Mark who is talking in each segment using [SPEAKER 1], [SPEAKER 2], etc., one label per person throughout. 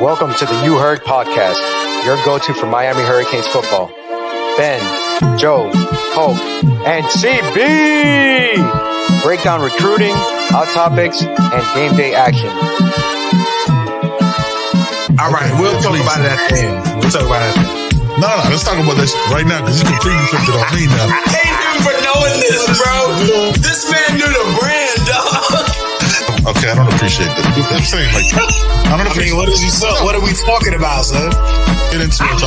[SPEAKER 1] Welcome to the You Heard podcast, your go-to for Miami Hurricanes football. Ben, Joe, Hope, and CB break down recruiting, hot topics, and game day action.
[SPEAKER 2] All right, we'll talk about it at the end.
[SPEAKER 3] No, let's talk about this right now because you completely flipped it on me now.
[SPEAKER 2] I hate him for knowing this, bro. This man knew the brand, dog.
[SPEAKER 3] Okay, I don't appreciate that. I'm saying, like, I don't appreciate.
[SPEAKER 2] What are we talking about, son?
[SPEAKER 3] Get into it.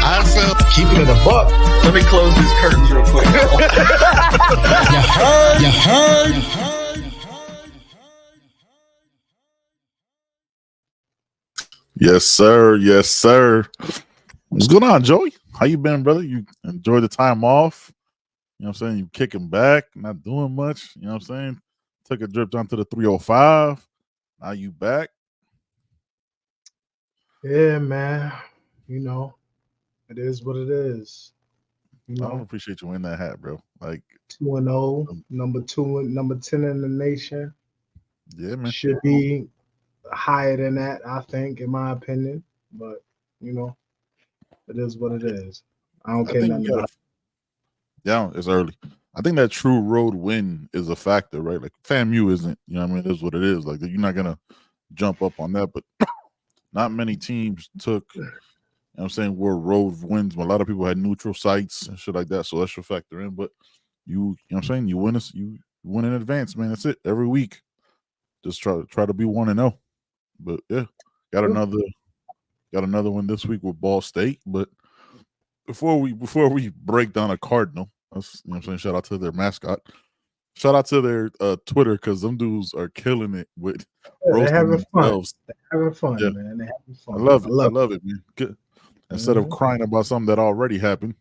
[SPEAKER 3] I felt
[SPEAKER 2] Keeping it a buck.
[SPEAKER 4] Let me close these curtains real quick.
[SPEAKER 2] You heard.
[SPEAKER 3] Yes, sir. Yes, sir. What's going on, Joey? How you been, brother? You enjoy the time off? You know what I'm saying? You kicking back, not doing much. You know what I'm saying? Took a trip down to the 305. Now you back.
[SPEAKER 5] Yeah, man. You know, it is what it is. You
[SPEAKER 3] I don't
[SPEAKER 5] know,
[SPEAKER 3] appreciate you wearing that hat, bro. Like
[SPEAKER 5] 2-0, number 10 in the nation.
[SPEAKER 3] Yeah, man.
[SPEAKER 5] Should be higher than that, I think, in my opinion. But you know, it is what it is. I don't care nothing about it.
[SPEAKER 3] Yeah, it's early. I think that true road win is a factor, right? Like FAMU isn't, you know what I mean? It is what it is. Like you're not gonna jump up on that, but not many teams took, you know what I'm saying, were road wins. A lot of people had neutral sites and shit like that, so that should factor in. But you know what I'm saying, you win in advance, man. That's it. Every week. Just try to be 1-0. But yeah, got another one this week with Ball State. But before we break down a Cardinal, you know what I'm saying, shout out to their mascot. Shout out to their Twitter, because them dudes are killing it with
[SPEAKER 5] They're having
[SPEAKER 3] themselves.
[SPEAKER 5] fun. They're having fun,
[SPEAKER 3] Yeah.
[SPEAKER 5] man. They're having fun.
[SPEAKER 3] I love it, man. Good. Instead of crying about something that already happened,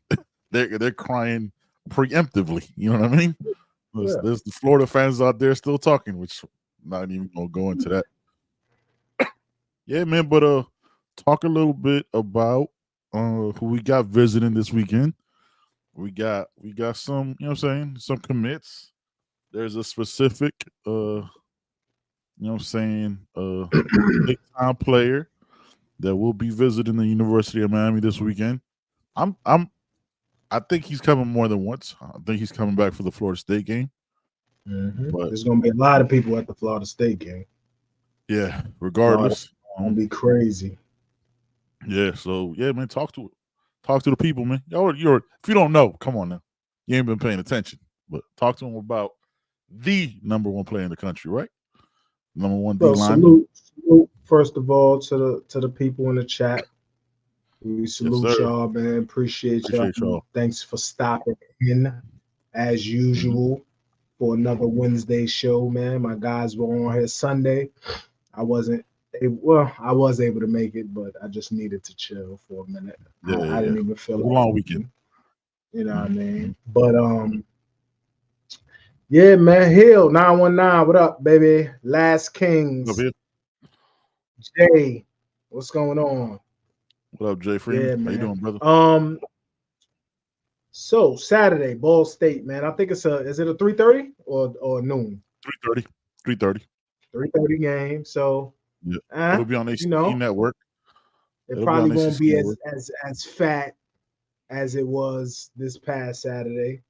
[SPEAKER 3] they're crying preemptively. You know what I mean? There's the Florida fans out there still talking, which I'm not even gonna go into that. Yeah, man, but talk a little bit about who we got visiting this weekend. We got some, you know what I'm saying, some commits. There's a specific you know what I'm saying, big time player that will be visiting the University of Miami this weekend. I think he's coming more than once. I think he's coming back for the Florida State game.
[SPEAKER 5] Mm-hmm.
[SPEAKER 3] But
[SPEAKER 5] There's gonna be a lot of people at the Florida State game.
[SPEAKER 3] yeah, regardless.
[SPEAKER 5] It's gonna be crazy.
[SPEAKER 3] Yeah, so yeah, man, talk to the people, man. If you don't know, come on now. You ain't been paying attention. But talk to them about the number one player in the country, right? Number one D lineman.
[SPEAKER 5] Salute first of all to the people in the chat. We salute y'all, man. Appreciate y'all. Thanks for stopping in as usual for another Wednesday show, man. My guys were on here Sunday. I was able to make it, but I just needed to chill for a minute. I didn't even feel
[SPEAKER 3] a long weekend.
[SPEAKER 5] You know what I mean? But yeah, man. Hill 919. What up, baby? Last Kings. Jay, what's going on?
[SPEAKER 3] What up, Jay Freeman?
[SPEAKER 5] Yeah,
[SPEAKER 3] how you doing, brother?
[SPEAKER 5] So Saturday, Ball State, man. I think is it a 3:30 or noon?
[SPEAKER 3] 3:30.
[SPEAKER 5] 3:30 game. So
[SPEAKER 3] yeah, it'll be on ACC network.
[SPEAKER 5] It probably won't be as fat as it was this past Saturday.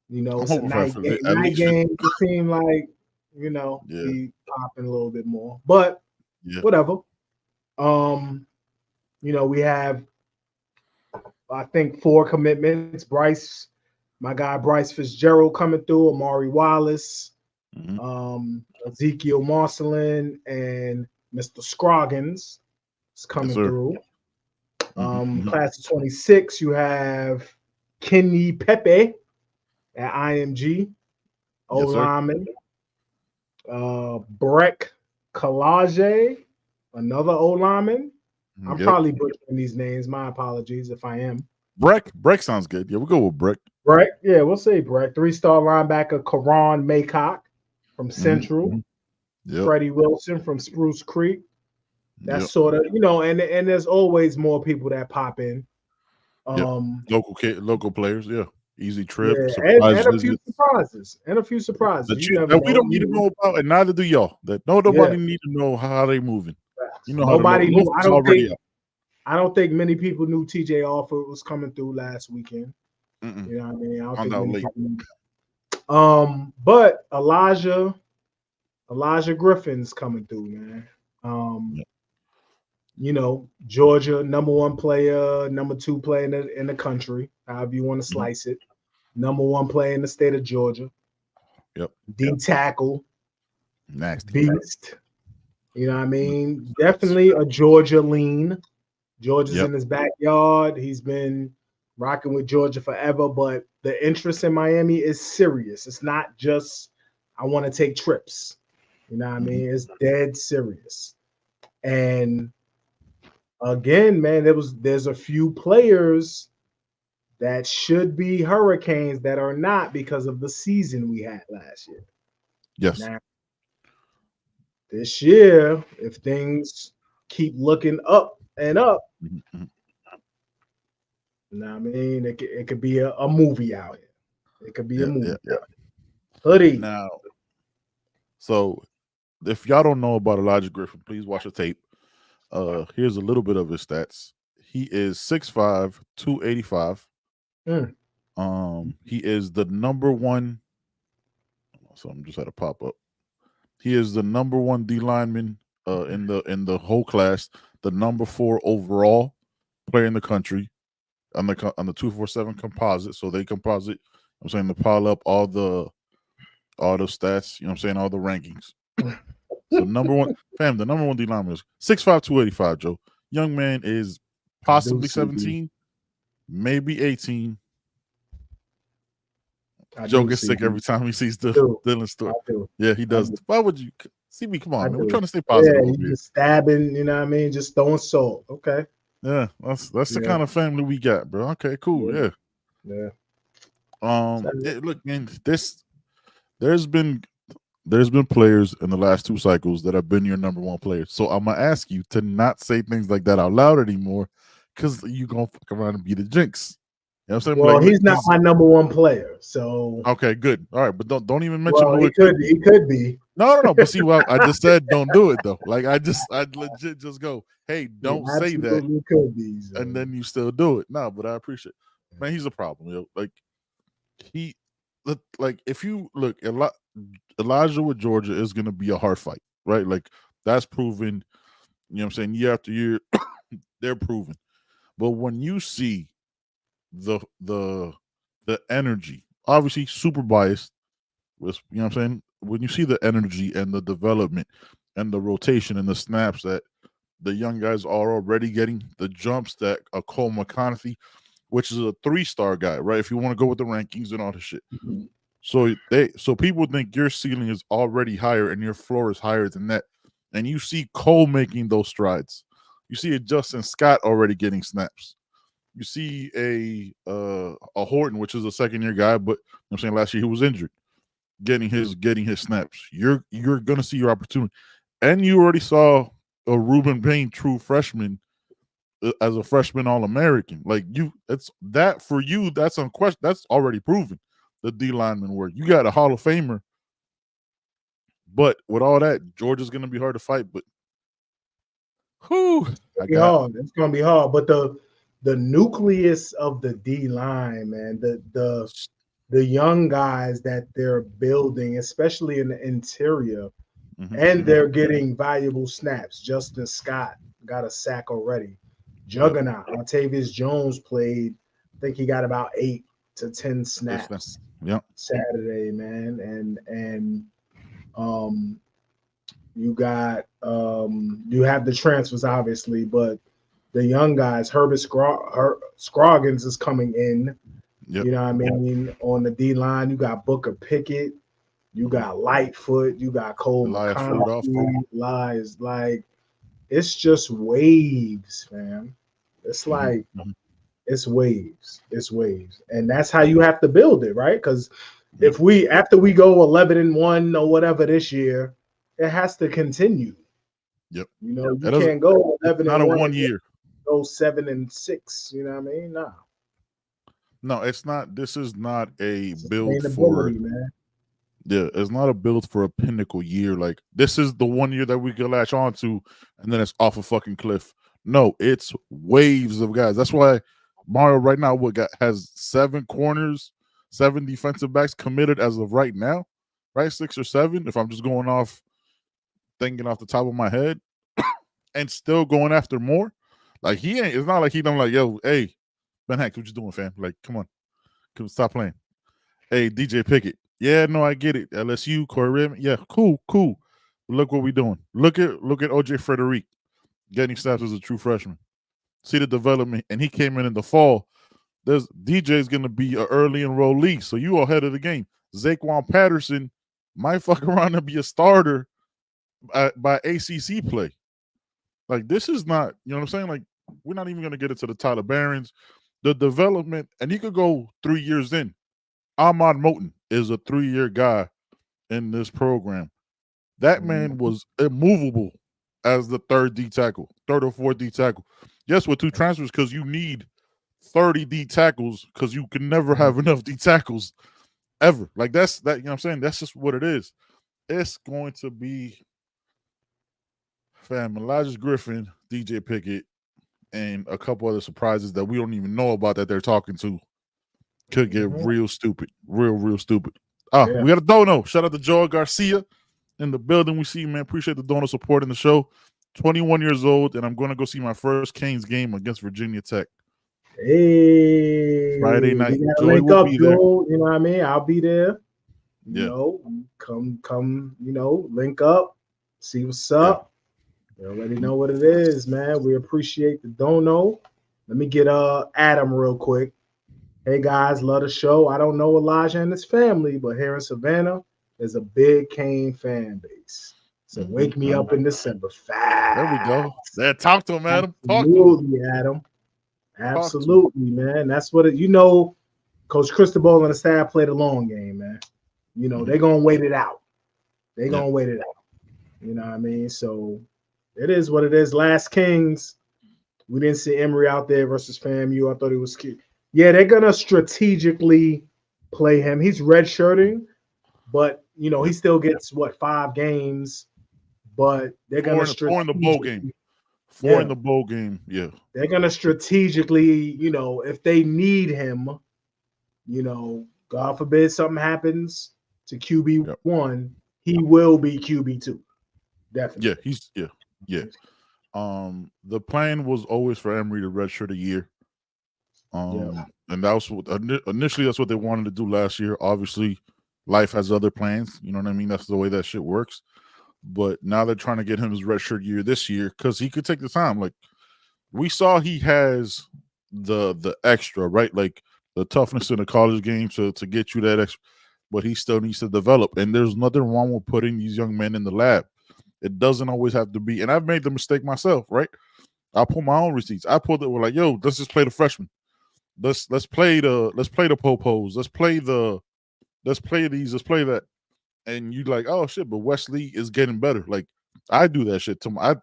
[SPEAKER 5] You know, it's a night game. It seemed like, you know, be popping a little bit more. But whatever. You know, we have, I think, 4 commitments. My guy Bryce Fitzgerald coming through, Amari Wallace, Ezekiel Marcelin, and Mr. Scroggins is coming through. Class of 26, you have Kenny Pepe at IMG, O-lineman. Breck Kalage, another O-lineman. I'm probably butchering these names. My apologies if I am.
[SPEAKER 3] Breck sounds good. Yeah, we'll go with Breck.
[SPEAKER 5] Breck, yeah, we'll say Breck. 3-star linebacker Karan Maycock from Central. Freddie Wilson from Spruce Creek. That's sort of, you know, and there's always more people that pop in.
[SPEAKER 3] Local players, easy trip.
[SPEAKER 5] And a few surprises.
[SPEAKER 3] That we don't need to know about, and neither do y'all. That nobody need to know how they moving. You know
[SPEAKER 5] Nobody knew. I don't think many people knew TJ Alford was coming through last weekend.
[SPEAKER 3] Mm-mm.
[SPEAKER 5] You know what I mean? I don't
[SPEAKER 3] Found
[SPEAKER 5] think
[SPEAKER 3] out
[SPEAKER 5] many
[SPEAKER 3] late.
[SPEAKER 5] people knew. But Elijah Griffin's coming through, man. You know, Georgia, number 1 player, number 2 player in the country, however you want to slice it. Number 1 player in the state of Georgia.
[SPEAKER 3] Yep.
[SPEAKER 5] D tackle.
[SPEAKER 3] Nasty.
[SPEAKER 5] Beast. You know what I mean? Definitely a Georgia lean. Georgia's in his backyard. He's been rocking with Georgia forever, but the interest in Miami is serious. It's not just I want to take trips. You know what I mean? It's dead serious. And again, man, there's a few players that should be Hurricanes that are not because of the season we had last year.
[SPEAKER 3] Yes.
[SPEAKER 5] Now, this year, if things keep looking up and up, you know what I mean? It could be a movie out here. It could be a movie.
[SPEAKER 3] Yeah.
[SPEAKER 5] Hoodie.
[SPEAKER 3] Now, so if y'all don't know about Elijah Griffin, please watch the tape. Here's a little bit of his stats. He is 6'5", 285. He is the number 1. Something just had to pop up. He is the number 1 D lineman in the whole class, the number 4 overall player in the country on the 247 composite. So they composite. I'm saying to pile up all the stats. You know what I'm saying, all the rankings. So the number 1 D lineman is 6'5", 285. Joe, young man is possibly 17, maybe 18. Joe gets sick every time he sees Dylan's story. Yeah, he does. Why would you see me? Come on, man. We're trying to stay positive.
[SPEAKER 5] Yeah, he's just stabbing, you know what I mean? Just throwing salt. Okay.
[SPEAKER 3] Yeah, that's the kind of family we got, bro. Okay, cool. Yeah. Look, man, there's been players in the last 2 cycles that have been your number 1 player. So I'm gonna ask you to not say things like that out loud anymore, because you gonna fuck around and be the jinx. You know what I'm saying?
[SPEAKER 5] Well, he's not my number 1 player, so
[SPEAKER 3] okay, good. All right, but don't even mention
[SPEAKER 5] who he could be.
[SPEAKER 3] No. But see, well, I just said don't do it though. Like I'd legit just go, hey, don't say that.
[SPEAKER 5] Could be, so.
[SPEAKER 3] And then you still do it. No, but I appreciate it. Man, he's a problem, yo. Like if you look, Elijah with Georgia is gonna be a hard fight, right? Like that's proven, you know what I'm saying, year after year, they're proven. But when you see the energy, obviously super biased, with, you know what I'm saying, when you see the energy and the development and the rotation and the snaps that the young guys are already getting, the jumps that a Cole McConaughey, which is a 3-star guy, right? If you want to go with the rankings and all this shit. So people think your ceiling is already higher and your floor is higher than that. And you see Cole making those strides. You see a Justin Scott already getting snaps. You see a Horton, which is a 2nd-year guy, but I'm saying last year he was injured, getting his snaps. You're gonna see your opportunity, and you already saw a Ruben Payne true freshman as a freshman All-American. Like it's that for you. That's unquestioned. That's already proven. The D lineman work. You got a Hall of Famer, but with all that, Georgia's gonna be hard to fight. But
[SPEAKER 5] it's gonna be hard. But the nucleus of the D line, man, the young guys that they're building, especially in the interior, and they're getting valuable snaps. Justin Scott got a sack already. Juggernaut, Latavius Jones played. I think he got about 8 to 10 snaps. Saturday, man, and you got you have the transfers obviously, but the young guys, Herbert Scroggins is coming in. You know what I mean? On the D line, you got Booker Pickett, you got Lightfoot, you got Cole McConaughey. Like it's just waves, fam. It's like it's waves. It's waves. And that's how you have to build it, right? Because after we go 11-1 or whatever this year, it has to continue.
[SPEAKER 3] Yep.
[SPEAKER 5] You know, you can't go 11-1.
[SPEAKER 3] Not a 1 year.
[SPEAKER 5] Go 7-6. You know what I mean? No,
[SPEAKER 3] it's not. This is not a build for.
[SPEAKER 5] Man.
[SPEAKER 3] Yeah, it's not a build for a pinnacle year. Like, this is the one year that we can latch on to, and then it's off a fucking cliff. No, it's waves of guys. That's why Mario right now has 7 corners, 7 defensive backs committed as of right now, right? 6 or 7, if I'm just going off, thinking off the top of my head, and still going after more. Like, he ain't. It's not like he done like, yo, hey, Ben Hanks, what you doing, fam? Like, come on, stop playing. Hey, DJ Pickett. Yeah, no, I get it. LSU, Corey Redmond. Yeah, cool. Look what we doing. Look at OJ Frederick getting snaps as a true freshman. See the development, and he came in the fall. There's DJ's going to be an early enrollee, so you all ahead of the game. Zaquan Patterson might fuck around and be a starter by ACC play. Like, this is not, you know what I'm saying? Like, we're not even going to get into the Tyler Barons. The development, and he could go 3 years in. Ahmad Moten is a 3-year guy in this program. That man was immovable as the third or fourth D tackle. Yes, with 2 transfers, because you need 30 D tackles, because you can never have enough D tackles ever. Like, that's that, you know what I'm saying? That's just what it is. It's going to be Elijah Griffin, DJ Pickett, and a couple other surprises that we don't even know about that they're talking to. Could get real stupid. Real stupid. We got a dono. Shout out to Joel Garcia in the building. We see you, man. Appreciate the dono supporting the show. 21 years old, and I'm going to go see my first Canes game against Virginia Tech.
[SPEAKER 5] Hey,
[SPEAKER 3] Friday night.
[SPEAKER 5] Joey will be there. You know what I mean? I'll be there. You know, come, you know, link up, see what's up. You already know what it is, man. We appreciate the dono. Let me get Adam real quick. Hey guys, love the show. I don't know Elijah and his family, but here in Savannah, there's a big Cane fan base. So wake me up in December. Fast.
[SPEAKER 3] There we go. Talk to him, Adam.
[SPEAKER 5] Absolutely, Adam. Absolutely, man. That's what you know. Coach Cristobal and the staff play the long game, man. You know, they're gonna wait it out. They're gonna wait it out. You know what I mean? So it is what it is. Last Kings, we didn't see Emory out there versus FAMU. I thought he was cute. Yeah, they're gonna strategically play him. He's redshirting, but you know he still gets 5 games. But they're gonna
[SPEAKER 3] 4 in the bowl game. 4 in the bowl game. Yeah,
[SPEAKER 5] they're gonna strategically, you know, if they need him, you know, God forbid something happens to QB1, he will be QB2. Definitely.
[SPEAKER 3] Yeah. The plan was always for Emory to redshirt a year. And that was initially that's what they wanted to do last year. Obviously, life has other plans. You know what I mean? That's the way that shit works. But now they're trying to get him his redshirt year this year because he could take the time. Like, we saw he has the extra, right? Like, the toughness in the college game to get you that extra. But he still needs to develop. And there's nothing wrong with putting these young men in the lab. It doesn't always have to be. And I've made the mistake myself, right? I pull my own receipts. I pulled it. We're like, yo, let's just play the freshman. Let's play the popos. Let's play these. Let's play that. And you like, oh shit, but Wesley is getting better. Like, I do that shit to him. I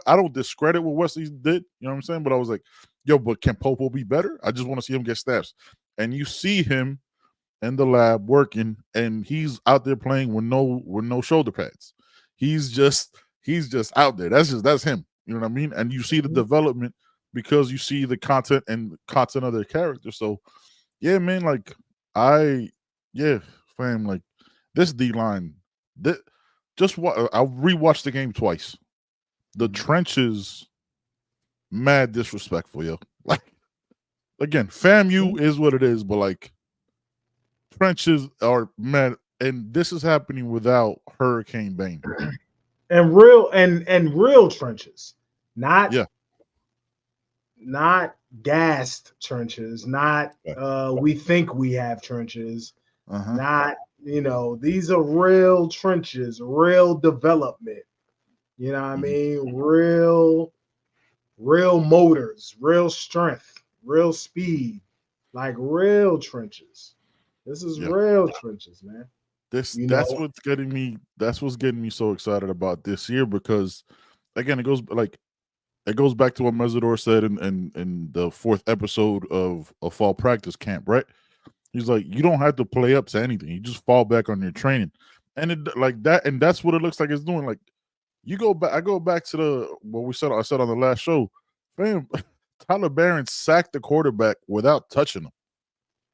[SPEAKER 3] don't discredit what Wesley did. You know what I'm saying? But I was like, yo, but can Popo be better? I just want to see him get snaps. And you see him in the lab working, and he's out there playing with no shoulder pads. He's just out there. That's him. You know what I mean? And you see the development because you see the content of their character. So, yeah, man, like, fam, like, this D-line, I rewatched the game twice. The trenches, mad disrespectful, yo. Like, again, FAMU is what it is, but, like, trenches are mad, and this is happening without Hurricane Bane.
[SPEAKER 5] And real trenches, not gassed trenches, not we think we have trenches, not, you know, these are real trenches, real development. You know what I mean? Real motors, real strength, real speed, like real trenches. This is real trenches, man.
[SPEAKER 3] That's what's getting me so excited about this year, because again, it goes back to what Mesidor said in the 4th episode of a fall practice camp, right? He's like, you don't have to play up to anything. You just fall back on your training, and it like that, and that's what it looks like it's doing. Like you go back, I go back to what I said on the last show. Fam, Tyler Barron sacked the quarterback without touching him.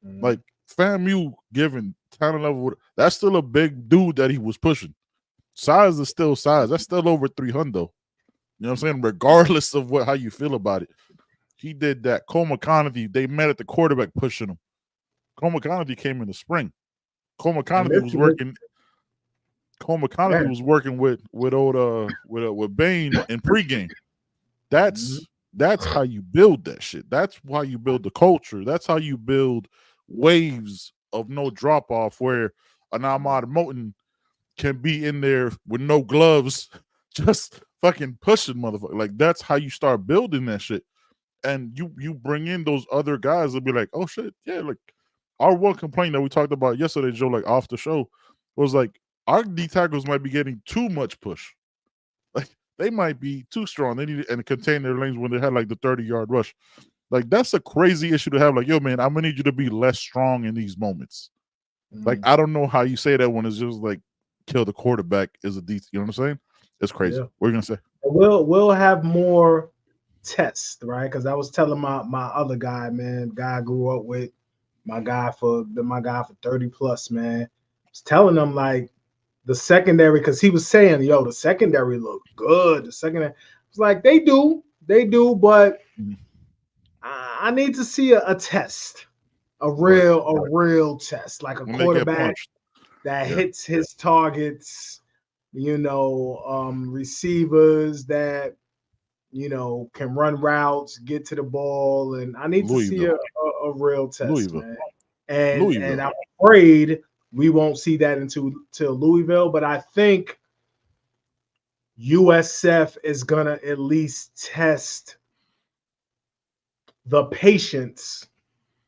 [SPEAKER 5] Mm-hmm.
[SPEAKER 3] Like FAMU given talent level, that's still a big dude that he was pushing. Size is still size. That's still over 300. You know what I'm saying? Regardless of how you feel about it, he did that. Cole McConaughey, they met at the quarterback pushing him. Cole McConaughey came in the spring. Cole McConaughey was working. Cole McConaughey was working with Bain in pregame. That's how you build that shit. That's how you build the culture. That's how you build waves of no drop off where an Ahmad Moten can be in there with no gloves, just fucking pushing motherfucker. Like that's how you start building that shit. And you bring in those other guys and be like, oh shit, yeah, like our one complaint that we talked about yesterday, Joe, like off the show, was like our D tackles might be getting too much push. Like they might be too strong. They need to contain their lanes when they had like the 30-yard rush. Like that's a crazy issue to have. Like, yo, man, I'm gonna need you to be less strong in these moments. Like, I don't know how you say that when it's just like kill the quarterback is a decent, you know what I'm saying? It's crazy. Yeah. What are you gonna say?
[SPEAKER 5] We'll have more tests, right? Because I was telling my other guy, man, guy I grew up with, my guy for 30 plus, man. I was telling him like the secondary, because he was saying, yo, the secondary looked good. The secondary, it's like they do, but I need to see a test, a real test, like a quarterback that hits his targets, receivers that, can run routes, get to the ball. And I need to see a real test, man. And I'm afraid we won't see that until Louisville, but I think USF is going to at least test the patience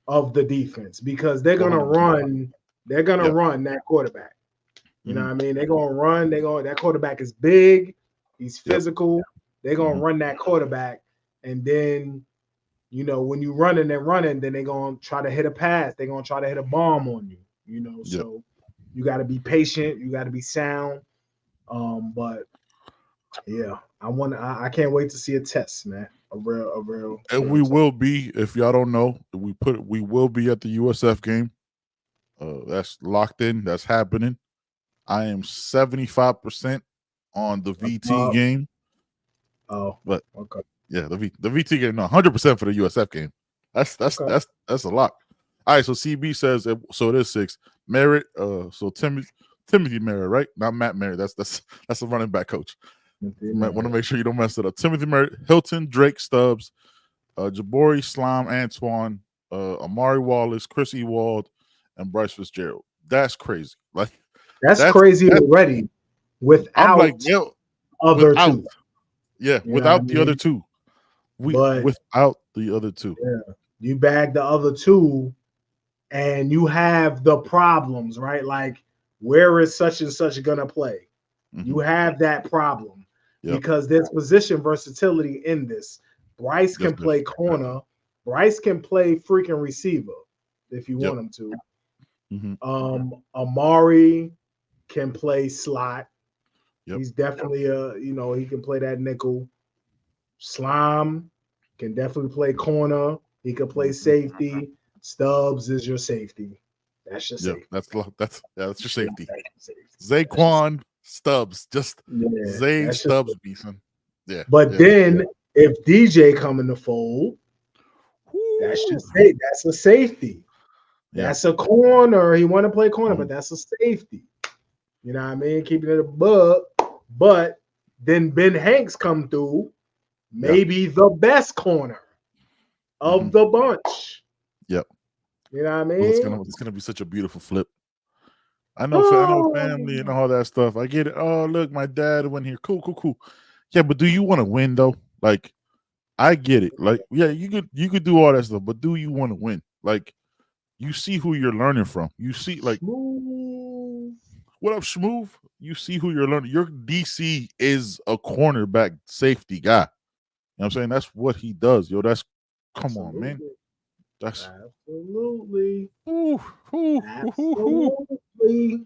[SPEAKER 5] of the defense because they're going to run. They're going to run that quarterback. You know what I mean? They're going to run. That quarterback is big. He's physical. They're going to run that quarterback. And then, when you running, then they're going to try to hit a pass. They're going to try to hit a bomb on you, So you got to be patient. You got to be sound. But yeah, I can't wait to see a test, man. A real.
[SPEAKER 3] And we will be, if y'all don't know, we will be at the USF game. That's locked in. That's happening. I am 75% on the VT game.
[SPEAKER 5] Oh,
[SPEAKER 3] but
[SPEAKER 5] okay.
[SPEAKER 3] Yeah, the VT game. No, 100% for the USF game. That's a lock. All right, so CB says so. It is 6. Merritt. So Timothy Merritt, right? Not Matt Merritt. That's a running back coach. Want to make sure you don't mess it up. Timothy Merritt, Hilton, Drake Stubbs, Jabari Slime, Antoine, Amari Wallace, Chris Ewald, and Bryce Fitzgerald. That's crazy. Like
[SPEAKER 5] that's crazy already. Without other two.
[SPEAKER 3] Yeah, without the other two. Without the other two.
[SPEAKER 5] Yeah. You bag the other two and you have the problems, right? Like, where is such and such gonna play? You have that problem because there's position versatility in this. Bryce can play corner. Bryce can play freaking receiver if you want him to. Amari can play slot. He's definitely he can play that nickel. Slime can definitely play corner. He can play safety. Stubbs is your safety. That's your safety.
[SPEAKER 3] That's your safety. Zaquan Stubbs, Zay Stubbs beefing. Yeah.
[SPEAKER 5] But then if DJ come in the fold, that's a safety. That's a corner. He want to play corner, but that's a safety. You know what I mean? Keeping it above. But then Ben Hanks come through, maybe the best corner of the bunch.
[SPEAKER 3] Yep.
[SPEAKER 5] You know what I mean?
[SPEAKER 3] Well, it's gonna be such a beautiful flip. I know family and all that stuff. I get it. Oh, look, my dad went here. Cool. Yeah, but do you want to win though? Like, I get it. Like, yeah, you could do all that stuff, but do you want to win? Like, you see who you're learning from. You see, like, what up, Schmoove? You see who you're learning. Your DC is a cornerback safety guy. You know what I'm saying? That's what he does, yo. Come on, man. That's
[SPEAKER 5] absolutely.
[SPEAKER 3] Absolutely.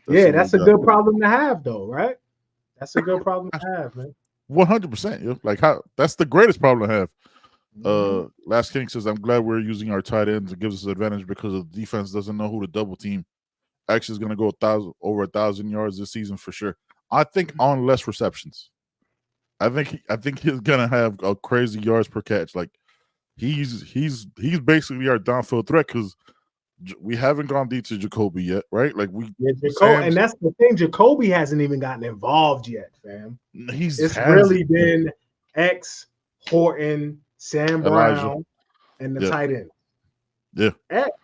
[SPEAKER 5] Yeah, that's a good problem to have, though, right? That's a good problem to have, man.
[SPEAKER 3] 100%. Like how that's the greatest problem to have. Last King says, I'm glad we're using our tight ends. It gives us an advantage because the defense doesn't know who to double team. Actually is going to go over 1,000 yards this season for sure. I think on less receptions. I think he's gonna have a crazy yards per catch. Like he's basically our downfield threat because we haven't gone deep to Jacoby yet, right? Like
[SPEAKER 5] and that's the thing. Jacoby hasn't even gotten involved yet, fam. It's really been X, Horton, Sam
[SPEAKER 3] Elijah.
[SPEAKER 5] Brown, and the tight end.
[SPEAKER 3] Yeah.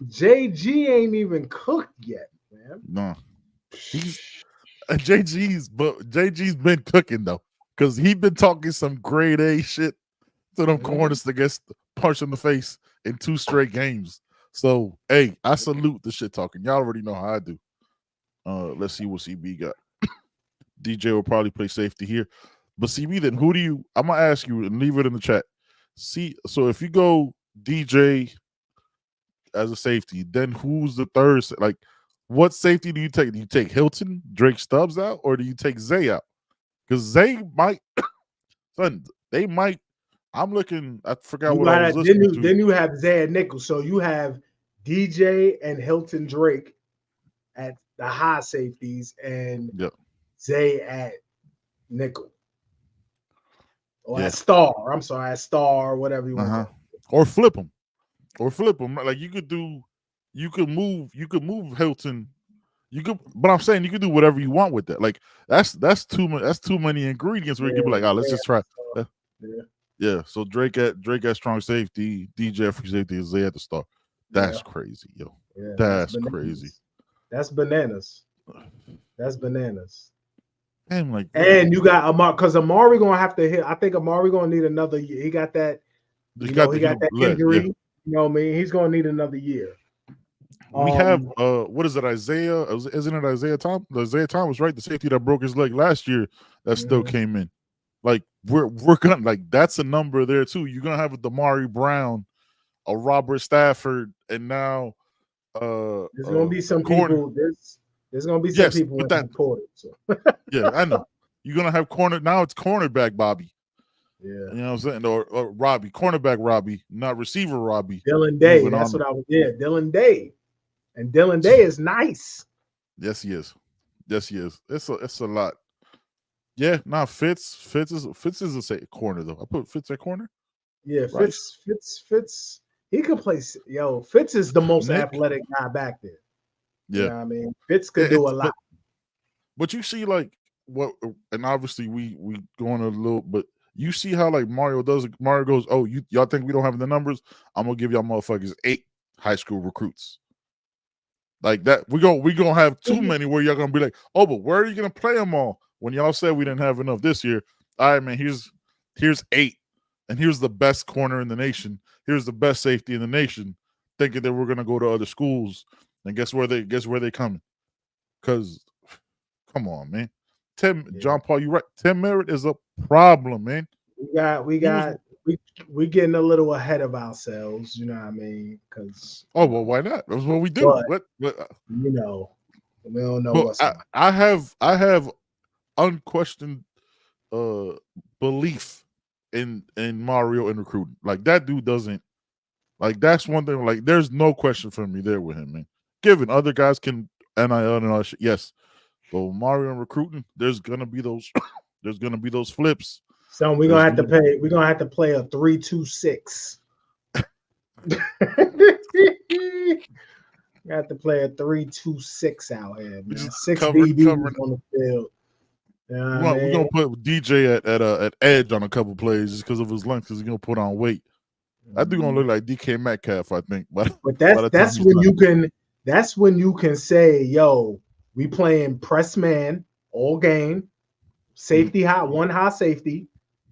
[SPEAKER 5] JG ain't even cooked yet, man.
[SPEAKER 3] No. JG's been cooking though. Because he's been talking some grade A shit to them corners to get punched in the face in 2 straight games. So, hey, I salute the shit talking. Y'all already know how I do. Let's see what CB got. DJ will probably play safety here. But CB, then I'm going to ask you and leave it in the chat. See, so if you go DJ as a safety, then who's the third? Like, what safety do you take? Do you take Hilton, Drake Stubbs out, or do you take Zay out? Because Zay might, they might. I'm looking. I forgot what I was listening to.
[SPEAKER 5] Then you have Zay and Nickel. So you have DJ and Hilton Drake at the high safeties, and Zay at nickel or at star. I'm sorry, at star, whatever you want.
[SPEAKER 3] Or flip them. Like you could move Hilton. But I'm saying you could do whatever you want with that. Like that's too much. That's too many ingredients where you could be like, let's just try. Yeah. So Drake at strong safety, DJ at free safety, is Zay at the star. That's crazy, yo. Yeah, that's crazy.
[SPEAKER 5] That's bananas. That's bananas.
[SPEAKER 3] And
[SPEAKER 5] you got Amari, because Amari gonna have to hit. I think Amari gonna need another year. He got that. He got that injury. Yeah. You know what I mean? He's gonna need another year.
[SPEAKER 3] We have what is it, Isaiah? Isn't it Isaiah Thomas? Isaiah Thomas, right? The safety that broke his leg last year that still came in. Like we're gonna that's a number there too. You're gonna have a Damari Brown, a Robert Stafford, and now
[SPEAKER 5] there's gonna be some people. There's gonna be some people in that quarter. So.
[SPEAKER 3] Yeah, I know. You're gonna have now it's cornerback Bobby.
[SPEAKER 5] Yeah,
[SPEAKER 3] you know what I'm saying? Or Robbie, cornerback Robbie, not receiver Robbie.
[SPEAKER 5] Dylan Day. That's what I was. Yeah, Dylan Day. And Dylan Day is nice.
[SPEAKER 3] Yes, he is. It's a lot. Yeah, Fitz is a corner though. I put Fitz at corner.
[SPEAKER 5] Yeah, Fitz. He could play. Fitz is the most athletic guy back there.
[SPEAKER 3] Yeah,
[SPEAKER 5] you know what I mean, Fitz could do a lot.
[SPEAKER 3] But you see, what, and obviously we going a little, but you see how Mario does. Mario goes, "Oh, y'all think we don't have the numbers? I'm gonna give y'all motherfuckers 8 high school recruits." Like that, we gonna have too many where y'all gonna be like, "Oh, but where are you gonna play them all?" When y'all said we didn't have enough this year. All right, man. Here's 8, and here's the best corner in the nation. Here's the best safety in the nation. Thinking that we're gonna go to other schools, and guess where they coming? Because, come on, man. John Paul, you right. Tim Merritt is a problem, man.
[SPEAKER 5] We getting a little ahead of ourselves, you know what I mean? Because
[SPEAKER 3] why not? That's what we do. But
[SPEAKER 5] we don't know what's
[SPEAKER 3] I have unquestioned belief in Mario and recruiting. Like that dude doesn't that's one thing. Like there's no question for me there with him, man. Given other guys can NIL and all that shit, yes. But Mario and recruiting, there's gonna be those flips.
[SPEAKER 5] So we're gonna have to play. We're gonna have to play a 3-2-6. We have to play a 3-2-6 out here, man. 6 DBs on the field.
[SPEAKER 3] We're gonna put DJ at edge on a couple plays just because of his length, because he's gonna put on weight. I think gonna look like DK Metcalf, I think. But
[SPEAKER 5] that's when you can. That's when you can say, "Yo, we playing press man all game, safety high, one high safety."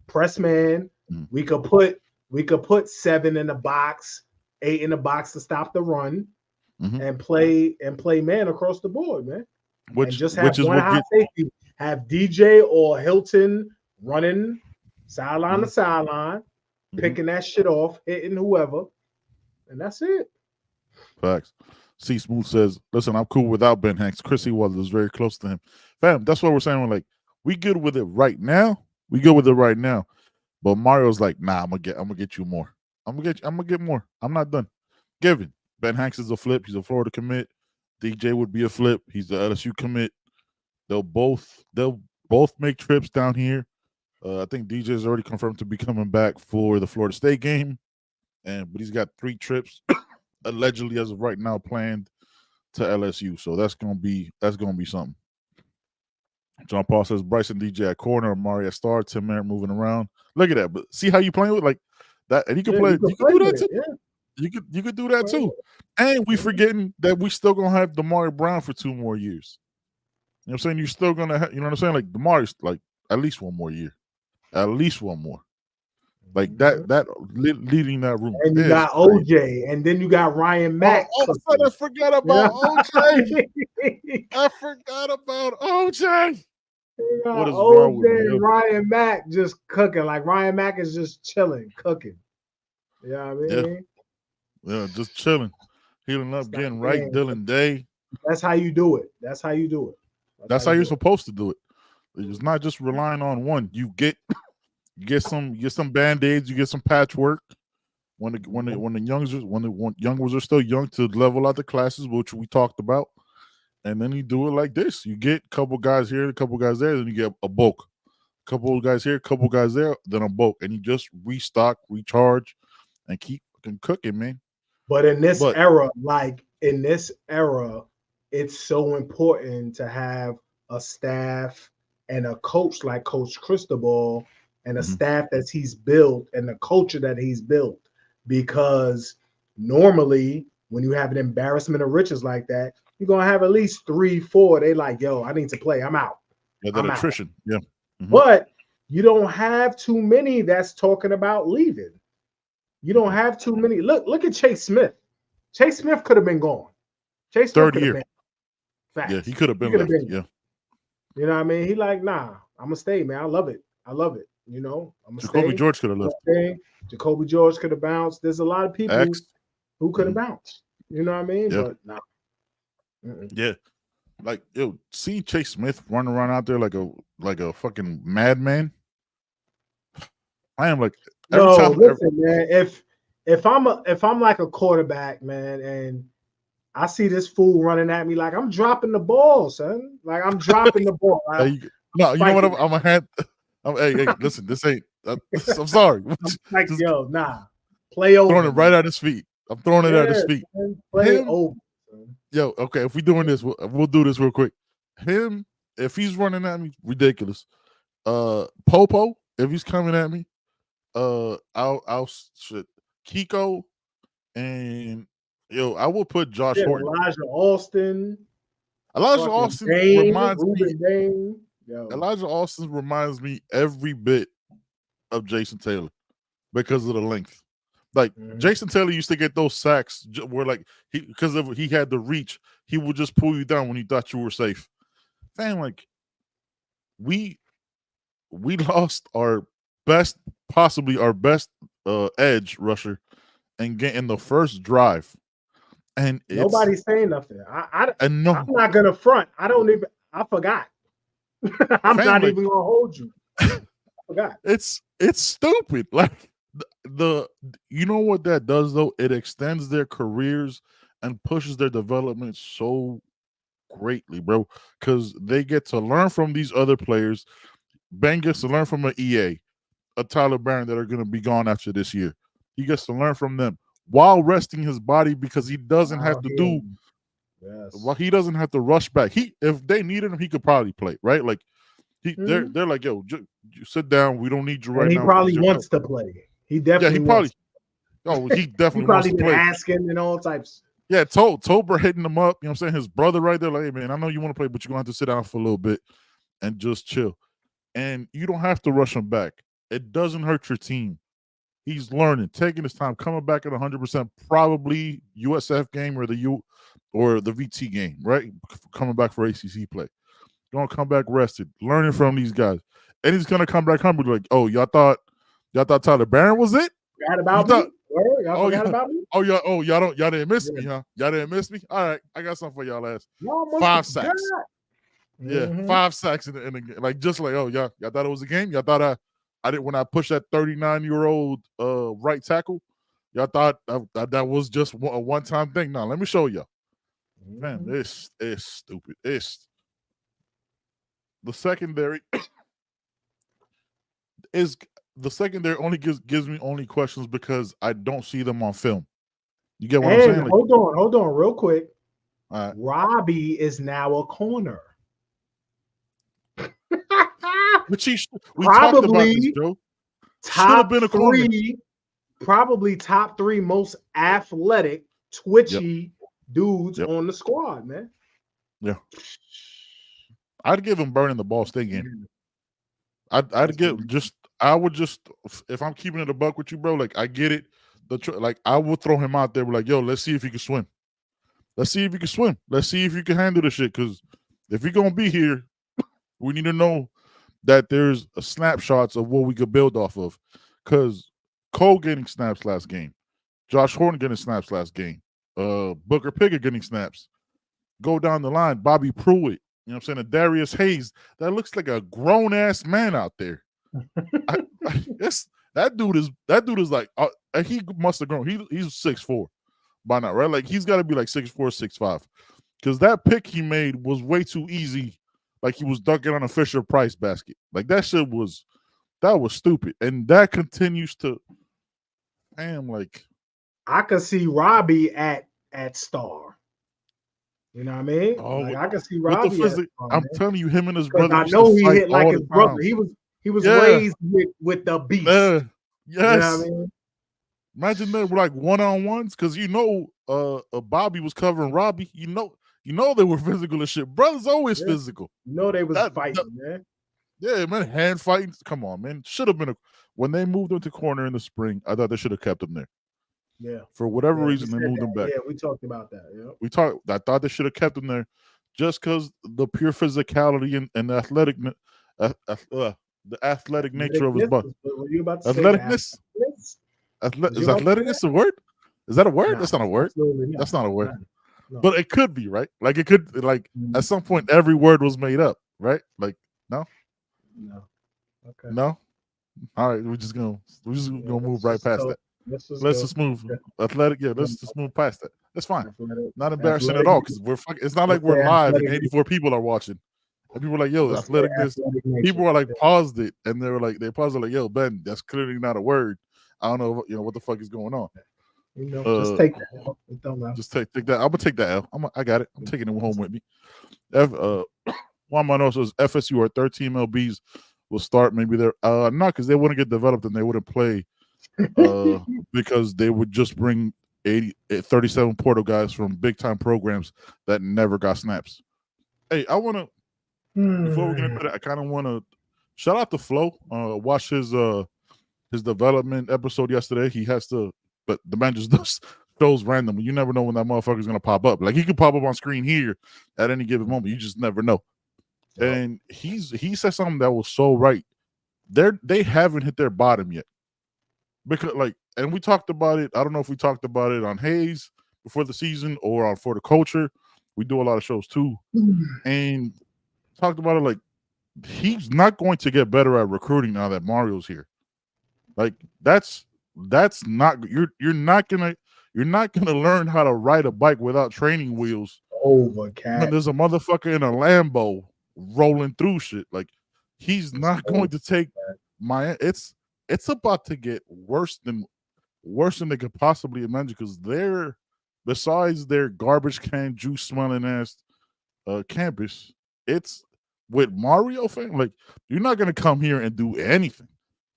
[SPEAKER 5] Press man, we could put 7 in the box, 8 in the box to stop the run, and play man across the board, man. And just have one high safety, have DJ or Hilton running sideline to sideline, picking that shit off, hitting whoever, and that's it.
[SPEAKER 3] Facts. C Smooth says, "Listen, I'm cool without Ben Hanks. Chrissy was very close to him. Fam, that's what we're saying. We're like, we good with it right now. We good with it right now. But Mario's like, nah, I'm gonna get you more. I'm gonna get more. I'm not done. Given Ben Hanks is a flip. He's a Florida commit. DJ would be a flip. He's the LSU commit. They'll both make trips down here. I think DJ is already confirmed to be coming back for the Florida State game, but he's got 3 trips allegedly as of right now planned to LSU. So that's gonna be something. John Paul says Bryson DJ at corner, Amari at star, Tim Merritt moving around. Look at that. But see how you playing with like that, and he can play. You can do that too. Yeah. You could do that too. And we forgetting that we still gonna have Damari Brown for 2 more years. You know what I'm saying? You're still gonna have, you know what I'm saying? Like Damari's like at least 1 more year. At least 1 more. Like that leading that room.
[SPEAKER 5] And you got OJ, and then you got Ryan Mack.
[SPEAKER 3] I forgot about OJ. I forgot about OJ.
[SPEAKER 5] What is wrong with me? Ryan Mack just cooking. Like Ryan Mack is just chilling, cooking. You know what I mean?
[SPEAKER 3] Yeah, just chilling. Healing up, getting right, Dylan Day.
[SPEAKER 5] That's how you do it. That's how you do it.
[SPEAKER 3] That's how you're supposed to do it. It's not just relying on one. You get some band-aids, you get some patchwork. When the youngers are still young to level out the classes, which we talked about. And then you do it like this. You get a couple guys here, a couple guys there, then you get a bulk. A couple of guys here, a couple guys there, then a bulk. And you just restock, recharge, and keep cooking, man.
[SPEAKER 5] But in this era, it's so important to have a staff and a coach like Coach Cristobal and a staff that he's built and the culture that he's built. Because normally when you have an embarrassment of riches like that, you're going to have at least 3, 4. They like, yo, I need to play. I'm out.
[SPEAKER 3] Yeah, that attrition. Yeah. Mm-hmm.
[SPEAKER 5] But you don't have too many that's talking about leaving. You don't have too many. Look at Chase Smith. Chase Smith could have been gone. Chase Smith
[SPEAKER 3] 3rd year.
[SPEAKER 5] Yeah,
[SPEAKER 3] he could have been left. Yeah.
[SPEAKER 5] You know what I mean? He like, nah, I'm going to stay, man. I love it. You know, I'm going to stay.
[SPEAKER 3] Jacoby George could have left.
[SPEAKER 5] Jacoby George could have bounced. There's a lot of people who could have bounced. You know what I mean?
[SPEAKER 3] Yeah.
[SPEAKER 5] But nah.
[SPEAKER 3] Yeah, like see Chase Smith running around out there like a fucking madman. I am like
[SPEAKER 5] listen, man. If I'm like a quarterback, man, and I see this fool running at me, like I'm dropping the ball, son. Like I'm dropping the ball.
[SPEAKER 3] You know what? I'm gonna hand. Hey, listen, this ain't. I'm sorry.
[SPEAKER 5] Like yo, nah, play over.
[SPEAKER 3] Throwing it right at his feet. I'm throwing it at his feet.
[SPEAKER 5] Man, play over.
[SPEAKER 3] Yo, okay, if we're doing this, we'll do this real quick. Him, if he's running at me, ridiculous. Popo, if he's coming at me, I'll shit. Kiko, and I will put Josh Horton.
[SPEAKER 5] Elijah Austin
[SPEAKER 3] reminds me. Elijah Austin reminds me every bit of Jason Taylor because of the length. Like Jason Taylor used to get those sacks where like because he had the reach, he would just pull you down when he thought you were safe. Fam, like we lost our best edge rusher and get in the first drive. And
[SPEAKER 5] nobody's saying nothing. I'm not gonna front. I forgot. I'm not even gonna hold you. I forgot.
[SPEAKER 3] It's stupid. Like you know what that does though? It extends their careers and pushes their development so greatly, bro. Because they get to learn from these other players. Ben gets to learn from an EA, a Tyler Barron that are going to be gone after this year. He gets to learn from them while resting his body because he doesn't have to do.
[SPEAKER 5] Yes.
[SPEAKER 3] Well, he doesn't have to rush back. If they needed him, he could probably play, right? Like they're like, yo, you sit down. We don't need you right now.
[SPEAKER 5] He probably wants to play. He definitely wants.
[SPEAKER 3] He definitely wants to play.
[SPEAKER 5] Asking and all types.
[SPEAKER 3] Yeah, Tober hitting him up. You know what I'm saying? His brother right there, like, hey, man, I know you want to play, but you're going to have to sit down for a little bit and just chill. And you don't have to rush him back. It doesn't hurt your team. He's learning, taking his time, coming back at 100%, probably USF game or the VT game, right? Coming back for ACC play. Going to come back rested, learning from these guys. And he's going to come back hungry like, oh, y'all thought Tyler Barron was it?
[SPEAKER 5] Y'all forgot about me?
[SPEAKER 3] Y'all didn't miss me, huh? Y'all didn't miss me? All right, I got something for y'all ass. 5 sacks. Yeah, 5 sacks in the game. Like, just like, y'all thought it was a game? Y'all thought I didn't when I pushed that 39-year-old right tackle? Y'all thought that was just a one-time thing? No, let me show y'all. Man, it's stupid. It's the secondary is the secondary only gives me only questions because I don't see them on film. You get what I'm saying? Like,
[SPEAKER 5] hold on, real quick.
[SPEAKER 3] All right.
[SPEAKER 5] Robbie is now a corner.
[SPEAKER 3] But we talked about this, Joe. Should have been a corner.
[SPEAKER 5] Probably top 3 most athletic, twitchy dudes on the squad, man.
[SPEAKER 3] Yeah. I'd give him burning the Ball State game. I would just, if I'm keeping it a buck with you, bro, like, I get it. Like, I would throw him out there, like, yo, let's see if he can swim. Let's see if you can swim. Let's see if you can handle the shit. Because if you're gonna be here, we need to know that there's snapshots of what we could build off of. Because Cole getting snaps last game, Josh Horton getting snaps last game, Booker Pickett getting snaps. Go down the line, Bobby Pruitt. You know what I'm saying? And Darius Hayes. That looks like a grown ass man out there. That dude is like he must have grown. He's 6'4" by now, right? Like, he's got to be like 6'4", 6'5", because that pick he made was way too easy. Like, he was dunking on a Fisher Price basket. Like, that shit was stupid, and that continues to. Damn, like,
[SPEAKER 5] I could see Robbie at star. You know what I mean? Like, I can see Robbie.
[SPEAKER 3] I'm telling you, him and his brother.
[SPEAKER 5] I know he hit like his brother. He was raised with the beast.
[SPEAKER 3] Yes.
[SPEAKER 5] You know what I mean?
[SPEAKER 3] Imagine they were like one-on-ones, because Bobby was covering Robbie. You know they were physical as shit. Brothers always physical.
[SPEAKER 5] You know they was fighting, man.
[SPEAKER 3] Yeah, man, hand fighting. Come on, man. Should have been when they moved him to corner in the spring. I thought they should have kept him there.
[SPEAKER 5] Yeah.
[SPEAKER 3] For whatever reason, they moved him back.
[SPEAKER 5] Yeah, we talked about that. Yeah.
[SPEAKER 3] I thought they should have kept him there, just because the pure physicality and the athletic, the athletic nature of his butt. Athleticness. Is athleticness a word? Is that a word? That's not a word. That's not a word. No. But it could be, right? Like, it could, like, at some point every word was made up, right? Like, no. Okay. No. All right, we're just gonna move right past that. Let's just move athletic. Yeah, let's just move past that. That's fine. Not embarrassing at all, because it's not like we're live and 84 people are watching. And people are like, yo, athleticness. People are like, paused it, and they paused it like, yo, Ben, that's clearly not a word. I don't know, what the fuck is going on.
[SPEAKER 5] Just take that L.
[SPEAKER 3] Just take that. I'm gonna take that L. I got it. I'm taking it home with me. One of my notes was FSU or 13 MLBs will start. Maybe they're not, because they wouldn't get developed and they wouldn't play because they would just bring 37 portal guys from big time programs that never got snaps. Hey, I want to before we get into that, I kind of want to shout out to Flo. Watch his development episode yesterday. He has to, but the man just does shows randomly. You never know when that motherfucker's gonna pop up. Like, he could pop up on screen here at any given moment. You just never know. And he said something that was so right. They haven't hit their bottom yet, because and we talked about it. I don't know if we talked about it on Hayes before the season or on For the Culture. We do a lot of shows too, and talked about it. Like, he's not going to get better at recruiting now that Mario's here. Like, that's not you're not gonna learn how to ride a bike without training wheels.
[SPEAKER 5] Cat.
[SPEAKER 3] There's a motherfucker in a Lambo rolling through shit. Like, he's not going to take it's about to get worse than they could possibly imagine, because they're, besides their garbage can juice smelling ass campus, it's with Mario fan. Like, you're not gonna come here and do anything.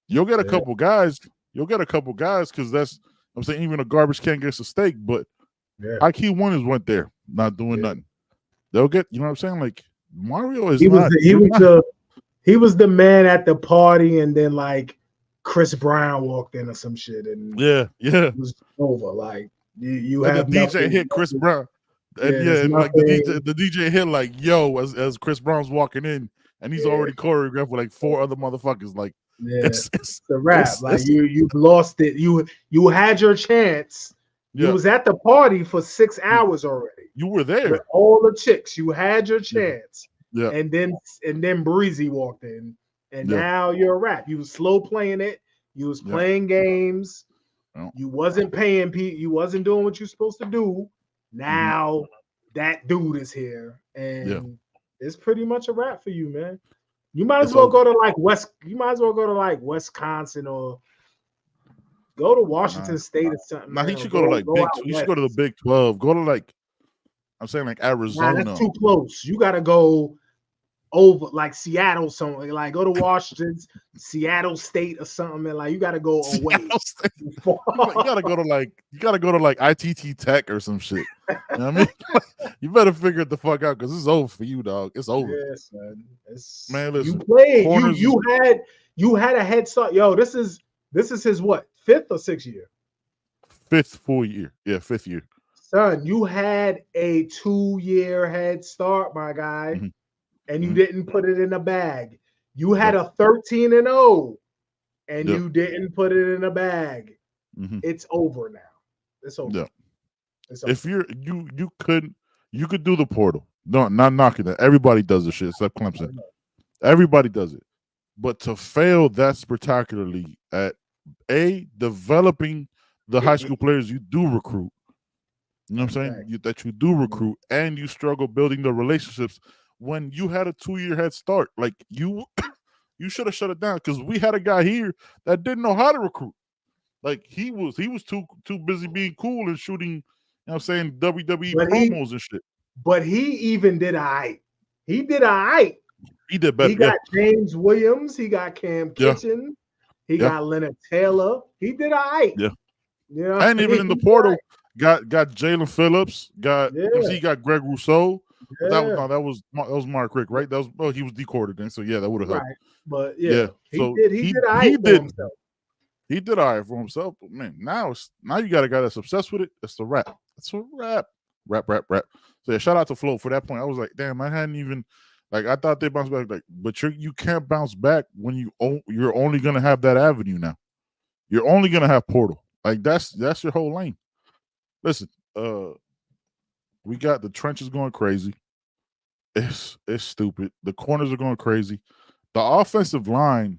[SPEAKER 3] You'll get a couple guys. Because that's, I'm saying, even a garbage can gets a steak, but IQ winners went there not doing nothing. They'll get, you know what I'm saying? Like, Mario is he
[SPEAKER 5] was the man at the party, and then like Chris Brown walked in or some shit, and it was over. Like, you have
[SPEAKER 3] the DJ hit Chris Brown, and like the DJ hit like, yo, as Chris Brown's walking in, and he's already choreographed with like 4 other motherfuckers. Like,
[SPEAKER 5] Yeah,
[SPEAKER 3] it's
[SPEAKER 5] a wrap. Like you've lost it. You had your chance. You was at the party for 6 hours already.
[SPEAKER 3] You were there
[SPEAKER 5] with all the chicks. You had your chance.
[SPEAKER 3] Yeah.
[SPEAKER 5] And then Breezy walked in, and now you're a wrap. You was slow playing it. You was playing games. You wasn't paying people. You wasn't doing what you're supposed to do. Now that dude is here, and it's pretty much a wrap for you, man. You might as well go to like West. You might as well go to like Wisconsin or go to Washington State or something.
[SPEAKER 3] Nah, he should go to like Big. He should go to the Big 12. Go to like, I'm saying like Arizona.
[SPEAKER 5] Nah, that's too close. You got to go over like Seattle somewhere. Like go to Washington, Seattle State or something. And like you got to go away.
[SPEAKER 3] you got to go to like ITT Tech or some shit. You know what I mean? You better figure it the fuck out because it's over for you, dog. It's over.
[SPEAKER 5] Yes, man.
[SPEAKER 3] Listen.
[SPEAKER 5] You played. You had a head start. Yo, this is his what? 5th or 6th year?
[SPEAKER 3] 5th full year. Yeah, 5th year.
[SPEAKER 5] Son, you had a 2-year head start, my guy, and you didn't put it in a bag. You had a 13-0, and you didn't put it in a bag. It's over now. It's over.
[SPEAKER 3] Yeah.
[SPEAKER 5] It's over.
[SPEAKER 3] If you could do the portal. No, not knocking that. Everybody does this shit except Clemson. Everybody does it. But to fail that spectacularly at developing the high school players you do recruit. You know what I'm saying? That you do recruit, and you struggle building the relationships when you had a 2-year head start. Like you should have shut it down because we had a guy here that didn't know how to recruit. Like he was too busy being cool and shooting, you know what I'm saying, WWE promos and shit.
[SPEAKER 5] But he even did all right. He did all right.
[SPEAKER 3] He did better.
[SPEAKER 5] He got James Williams. He got Cam Kitchen. He got Leonard Taylor. He did all right.
[SPEAKER 3] Yeah.
[SPEAKER 5] You know,
[SPEAKER 3] and even in the portal, got Jalen Phillips. He got Greg Rousseau. Yeah. That was Mark Rick, right? That was he was decorded then, so that would have helped.
[SPEAKER 5] Right. But
[SPEAKER 3] he did all right for himself. He did all right for himself, but man, now you got a guy that's obsessed with it. It's a wrap. It's a wrap. Rap. So shout out to Flo for that point. I was like, damn, I hadn't even I thought they bounced back. Like, but you can't bounce back when you're only gonna have that avenue now. You're only gonna have portal. Like that's your whole lane. Listen, we got the trenches going crazy. It's stupid. The corners are going crazy. The offensive line.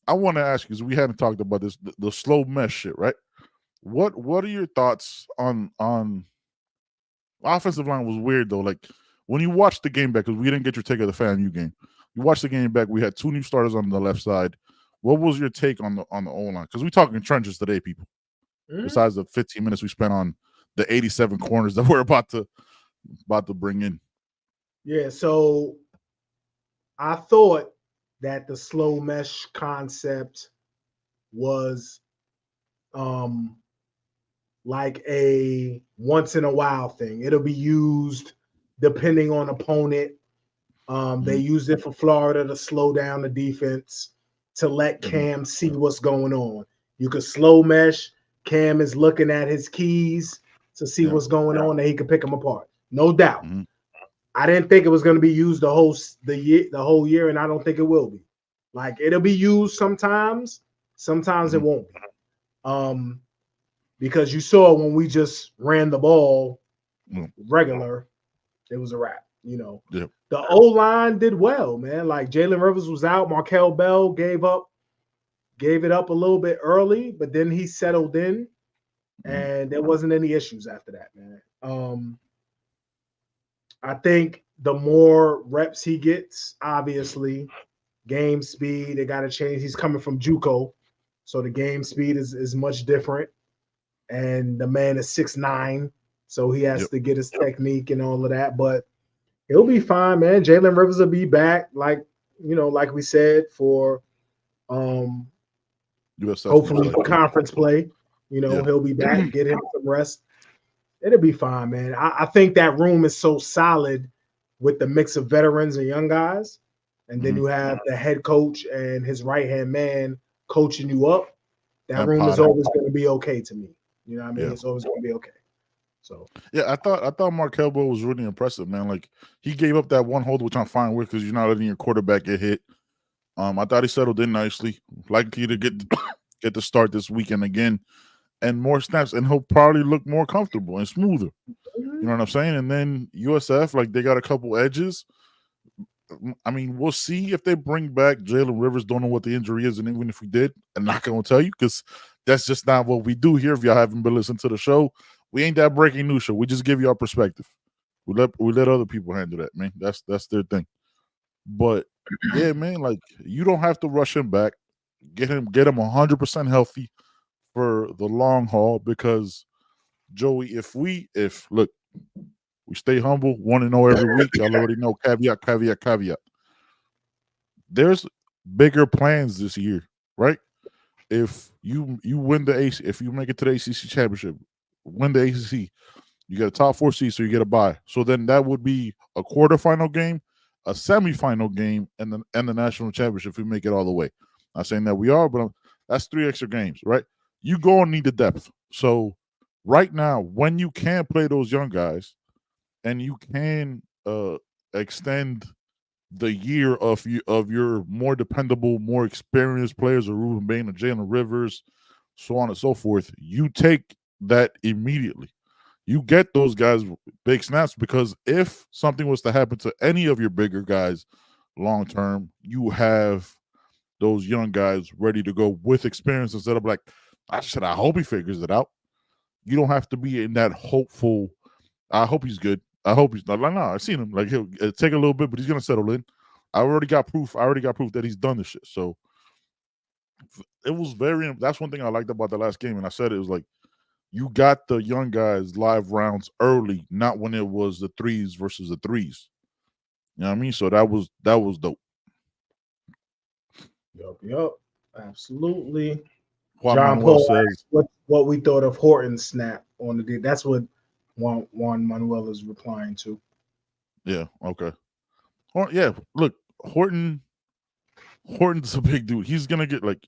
[SPEAKER 3] I want to ask you, because we hadn't talked about this, the slow mesh shit, right? What are your thoughts on offensive line? Was weird though. Like when you watched the game back, because we didn't get your take of the FAMU game. You watched the game back. We had 2 new starters on the left side. What was your take on the O-line? Because we're talking trenches today, people. Besides the 15 minutes we spent on the 87 corners that we're about to bring in. Yeah,
[SPEAKER 5] so I thought that the slow mesh concept was like a once in a while thing. It'll be used depending on opponent. They used it for Florida to slow down the defense, to let Cam see what's going on. You could slow mesh. Cam is looking at his keys to see what's going on, and he could pick them apart. No doubt. I didn't think it was going to be used the whole year, and I don't think it will be. Like it'll be used sometimes it won't be. Because you saw when we just ran the ball regular, it was a wrap. You know, the O-line did well, man. Like Jalen Rivers was out, Markel Bell gave it up a little bit early, but then he settled in, and there wasn't any issues after that, man. I think the more reps he gets, obviously, game speed, they got to change. He's coming from JUCO, so the game speed is much different. And the man is 6'9", so he has to get his technique and all of that. But he'll be fine, man. Jalen Rivers will be back, like we said, for hopefully conference play. He'll be back, get him some rest. It'll be fine, man. I think that room is so solid with the mix of veterans and young guys. And then you have the head coach and his right-hand man coaching you up. That room is always going to be okay to me. You know what I mean? It's always going to be okay. So
[SPEAKER 3] I thought Mark Elbow was really impressive, man. Like he gave up that one hold, which I'm fine with because you're not letting your quarterback get hit. I thought he settled in nicely. Likely to get the start this weekend again, and more snaps, and he'll probably look more comfortable and smoother. You know what I'm saying? And then USF, like they got a couple edges. I mean, we'll see if they bring back Jalen Rivers. Don't know what the injury is, and even if we did, I'm not going to tell you because that's just not what we do here. If y'all haven't been listening to the show, we ain't that breaking news show. We just give you our perspective. We let other people handle that, man. That's their thing. But yeah, man, like you don't have to rush him back. Get him 100% healthy for the long haul because Joey, if we stay humble, 1-0 every week. Y'all already know caveat. There's bigger plans this year, right? If you win the AC, if you make it to the ACC championship, win the ACC, you get a top 4 seed, so you get a bye. So then that would be a quarterfinal game, a semifinal game, and the national championship if we make it all the way. Not saying that we are, but that's 3 extra games, right? You go and need the depth. So right now, when you can play those young guys, and you can extend the year of your more dependable, more experienced players, or Ruben Bain, or Jalen Rivers, so on and so forth, you take that immediately. You get those guys big snaps because if something was to happen to any of your bigger guys long term, you have those young guys ready to go with experience instead of like, I hope he figures it out. You don't have to be in that hopeful, I hope he's good. I hope he's not. Like, no, I've seen him. Like, he'll take a little bit, but he's going to settle in. I already got proof that he's done this shit. So it was that's one thing I liked about the last game. And I said it was like, you got the young guys live rounds early, not when it was the 3s versus the 3s. You know what I mean? So that was dope.
[SPEAKER 5] Yup. Absolutely.
[SPEAKER 3] Juan
[SPEAKER 5] John
[SPEAKER 3] Manuel
[SPEAKER 5] Paul
[SPEAKER 3] says
[SPEAKER 5] what we thought of Horton's snap on the day. That's what Juan Manuel is replying to.
[SPEAKER 3] Yeah, okay. Yeah, look, Horton's a big dude. He's gonna get like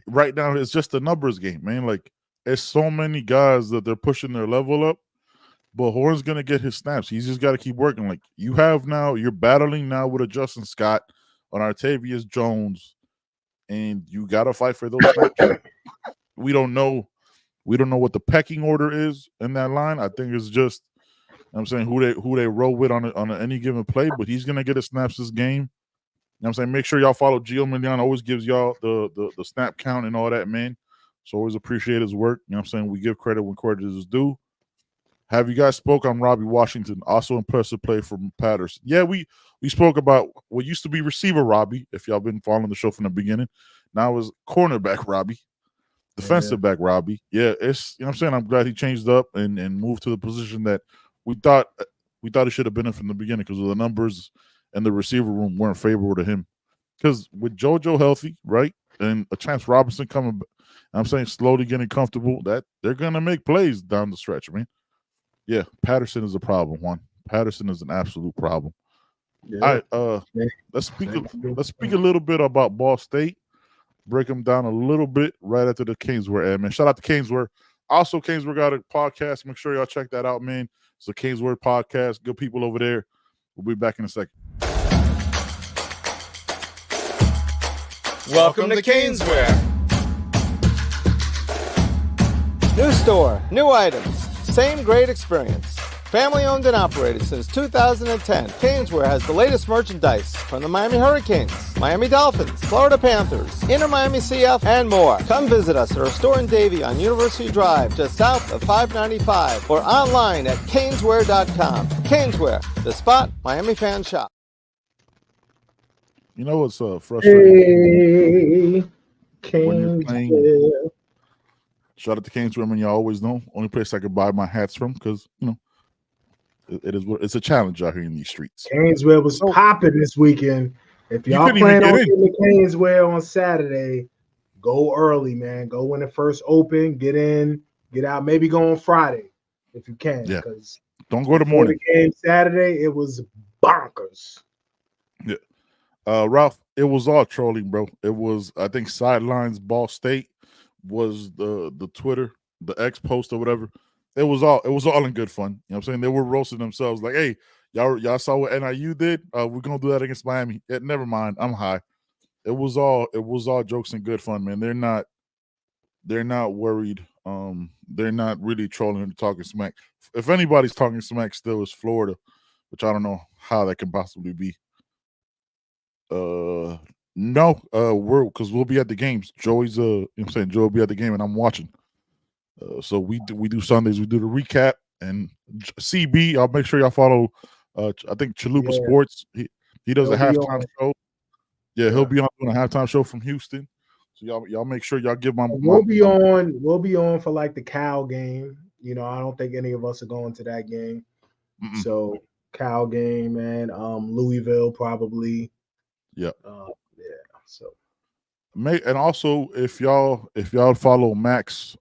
[SPEAKER 3] right now. It's just a numbers game, man. Like it's so many guys that they're pushing their level up, but Horton's gonna get his snaps. He's just got to keep working. Like you're battling now with a Justin Scott on Artavius Jones, and you got to fight for those snaps. We don't know what the pecking order is in that line. I think it's just, I'm saying who they roll with on any given play, but he's gonna get his snaps this game. You know what I'm saying? Make sure y'all follow Gio Milian. Always gives y'all the snap count and all that, man. So always appreciate his work. You know what I'm saying? We give credit when credit is due. Have you guys spoke on Robbie Washington? Also impressive play from Patterson. Yeah, we spoke about what used to be receiver Robbie, if y'all been following the show from the beginning. Now it's cornerback Robbie. Defensive back Robbie. Yeah, it's, you know what I'm saying? I'm glad he changed up and moved to the position that we thought he should have been in from the beginning because of the numbers and the receiver room weren't favorable to him. Because with JoJo healthy, right, and a Chance Robinson coming, I'm saying slowly getting comfortable, that they're gonna make plays down the stretch, man. Yeah, Patterson is a problem, Juan. Patterson is an absolute problem. Yeah. All right, let's speak a little bit about Ball State. Break them down a little bit right after the Kingsware ad, man. Shout out to Kingsware. Also, Kingsware got a podcast. Make sure y'all check that out, man. It's a Kingsware podcast. Good people over there. We'll be back in a second.
[SPEAKER 4] Welcome to Kingsware.
[SPEAKER 6] New store, new items, same great experience. Family owned and operated since 2010, Kingsware has the latest merchandise from the Miami Hurricanes, Miami Dolphins, Florida Panthers, Inter Miami CF, and more. Come visit us at our store in Davie on University Drive, just south of 595, or online at caneswear.com. Caneswear, the spot Miami fans shop.
[SPEAKER 3] You know what's frustrating?
[SPEAKER 5] Hey,
[SPEAKER 3] when you're playing. Shout out to Kingsware, man. You always know. Only place I could buy my hats from because, you know, it's a challenge out here in these streets.
[SPEAKER 5] Kingsware was popping this weekend. If y'all plan on getting the Kingsware on Saturday, go early, man. Go when it first open. Get in, get out. Maybe go on Friday if you can.
[SPEAKER 3] Yeah. Don't go to morning.
[SPEAKER 5] The game Saturday, it was bonkers.
[SPEAKER 3] Yeah. Ralph, it was all trolling, bro. It was, I think, Sidelines Ball State was the Twitter, the X post or whatever. It was all in good fun. You know what I'm saying? They were roasting themselves like, hey, y'all saw what NIU did? We're gonna do that against Miami. Never mind. I'm high. it was all jokes and good fun, man. They're not worried. They're not really trolling and talking smack. If anybody's talking smack still, is Florida, which I don't know how that can possibly be. No, we'll be at the games. Joey's you know what I'm saying, Joe will be at the game and I'm watching. So we do Sundays, we do the recap, and CB, I'll make sure y'all follow I think Chalupa Sports. He does a halftime show. Yeah, he'll be on doing a halftime show from Houston. So y'all make sure y'all give
[SPEAKER 5] we'll be on for like the Cal game. You know, I don't think any of us are going to that game.
[SPEAKER 3] Mm-mm.
[SPEAKER 5] So Cal game, man. Louisville probably.
[SPEAKER 3] Yeah.
[SPEAKER 5] So
[SPEAKER 3] and also if y'all follow Max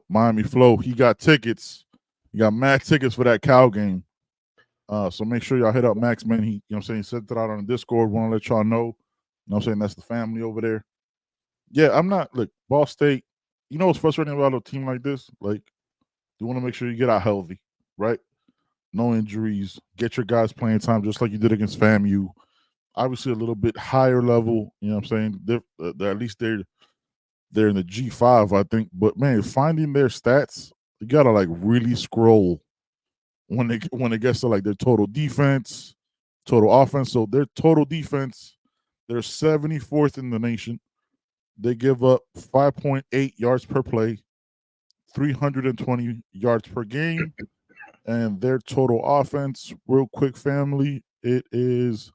[SPEAKER 3] Miami Flow, he got tickets. He got mad tickets for that Cal game. So make sure y'all hit up Max, man. He, you know what I'm saying, sent it out on the Discord. Want to let y'all know. You know what I'm saying? That's the family over there. Yeah, I'm not, look, Ball State, you know what's frustrating about a team like this? Like, you want to make sure you get out healthy, right? No injuries. Get your guys playing time just like you did against FAMU. Obviously a little bit higher level, you know what I'm saying? They're at least they're in the G5, I think. But, man, finding their stats, you got to, like, really scroll when it gets to, like, their total defense, total offense. So their total defense, they're 74th in the nation. They give up 5.8 yards per play, 320 yards per game, and their total offense, real quick, family, it is,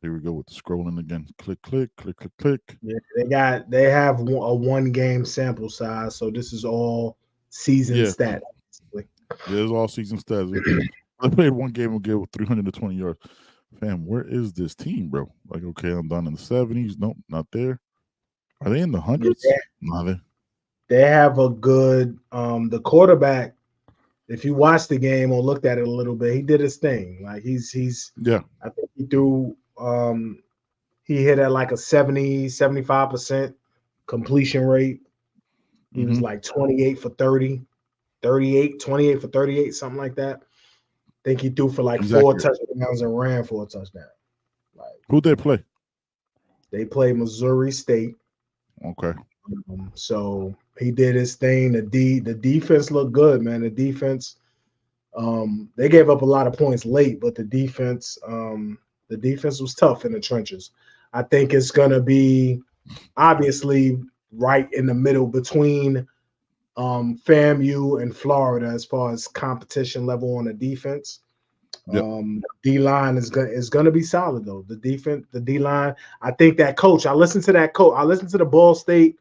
[SPEAKER 3] here we go with the scrolling again. Click, click, click, click, click.
[SPEAKER 5] Yeah, they have a 1-game sample size, so this is all season stats.
[SPEAKER 3] Yeah, it's all season stats. They played one game and gave 320 yards. Fam, where is this team, bro? Like, okay, I'm down in the 70s. Nope, not there. Are they in the hundreds?
[SPEAKER 5] Yeah.
[SPEAKER 3] No,
[SPEAKER 5] they have a good the quarterback. If you watch the game or looked at it a little bit, he did his thing. Like he's I think he threw he hit at like a 75% completion rate. He was like 28 for 30, 28 for 38, something like that. I think he threw for like 4 touchdowns and ran for a touchdown. Like,
[SPEAKER 3] who'd they play? They
[SPEAKER 5] played Missouri State.
[SPEAKER 3] Okay.
[SPEAKER 5] So he did his thing. The defense looked good, man. The defense, they gave up a lot of points late, but the defense was tough in the trenches. I think it's gonna be obviously right in the middle between FAMU and Florida as far as competition level on the defense. D-line is gonna be solid though. The D-line. I think that coach. I listened to the Ball State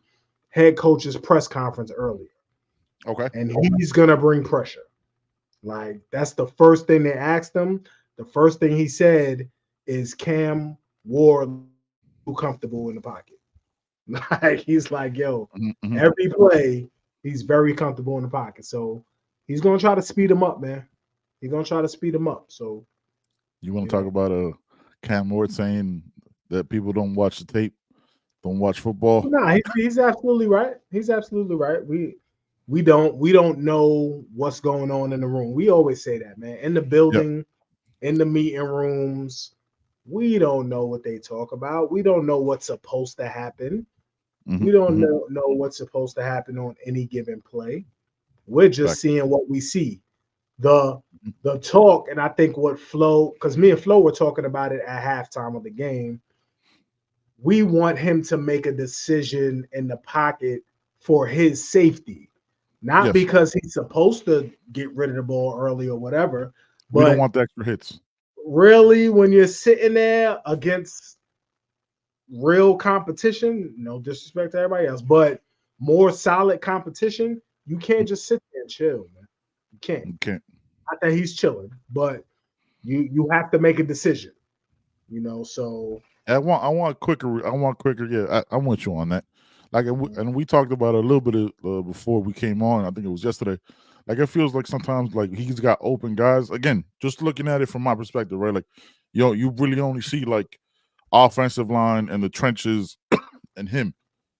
[SPEAKER 5] head coach's press conference earlier.
[SPEAKER 3] Okay.
[SPEAKER 5] And he's gonna bring pressure. Like that's the first thing they asked him. The first thing he said is Cam Ward too comfortable in the pocket. Like he's like, yo, every play, he's very comfortable in the pocket. So he's gonna try to speed him up, man. He's gonna try to speed him up. So
[SPEAKER 3] you want to talk about Cam Ward saying that people don't watch the tape, don't watch football?
[SPEAKER 5] No, he's absolutely right. He's absolutely right. We don't know what's going on in the room. We always say that, man. In the building, in the meeting rooms, we don't know what they talk about. We don't know what's supposed to happen. We don't know what's supposed to happen on any given play. We're just seeing what we see. The talk, and I think what Flo, because me and Flo were talking about it at halftime of the game, we want him to make a decision in the pocket for his safety. Not because he's supposed to get rid of the ball early or whatever.
[SPEAKER 3] We don't want the extra hits.
[SPEAKER 5] Really, when you're sitting there against real competition, no disrespect to everybody else, but more solid competition, you can't just sit there and chill, man. You can't. Not that he's chilling, but you have to make a decision. You know, so
[SPEAKER 3] I want quicker. Yeah, I want you on that. Like, and we talked about it a little bit before we came on. I think it was yesterday. Like, it feels like sometimes like he's got open guys. Again, just looking at it from my perspective, right? Like, you really only see like offensive line and the trenches and him.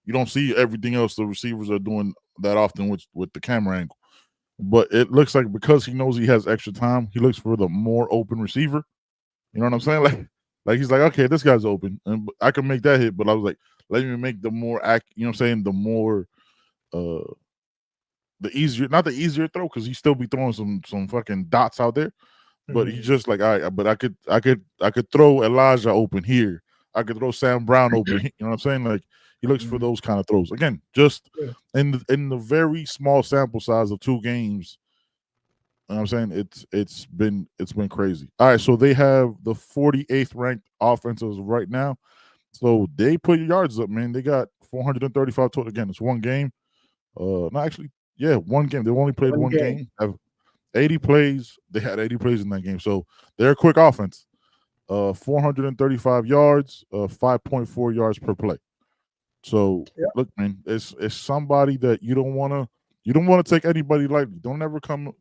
[SPEAKER 3] You don't see everything else the receivers are doing that often with the camera angle. But it looks like because he knows he has extra time, he looks for the more open receiver. You know what I'm saying? Like, Like he's like, okay, this guy's open, and I can make that hit. But I was like, let me make the more you know what I'm saying, the more the easier, not the easier throw, because he still be throwing some fucking dots out there. But he's just like, all right, but I could throw Elijah open here. I could throw Sam Brown open. You know what I'm saying? Like he looks for those kind of throws. Again, just in the very small sample size of 2 games. You know what I'm saying? It's been crazy. All right, so they have the 48th ranked offenses right now. So they put yards up, man. They got 435 total. Again, it's one game. No, actually, yeah, one game. They've only played one game. Have 80 plays. They had 80 plays in that game. So they're a quick offense. 435 yards, 5.4 yards per play. So look, man, it's somebody that you don't want to take anybody lightly. Don't ever come.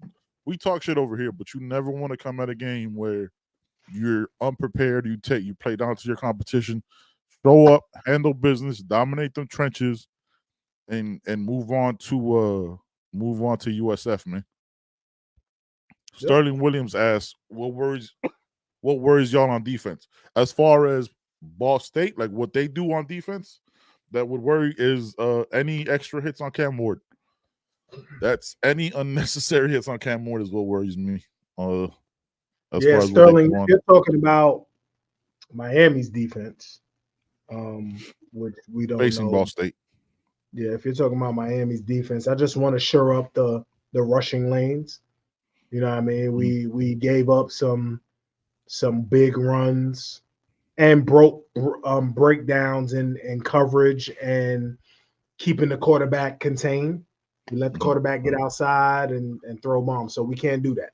[SPEAKER 3] We talk shit over here, but you never want to come at a game where you're unprepared. You play down to your competition, show up, handle business, dominate them trenches, and move on to USF, man. Sterling Williams asks, what worries y'all on defense? As far as Ball State, like what they do on defense, that would worry is any extra hits on Cam Ward. That's any unnecessary hits on Cam Ward is what worries me. As far as
[SPEAKER 5] Sterling, you're talking about Miami's defense, which we don't
[SPEAKER 3] facing
[SPEAKER 5] know.
[SPEAKER 3] Ball State.
[SPEAKER 5] Yeah, if you're talking about Miami's defense, I just want to shore up the rushing lanes. You know what I mean? We gave up some big runs and breakdowns in coverage and keeping the quarterback contained. We let the quarterback get outside and throw bombs. So we can't do that.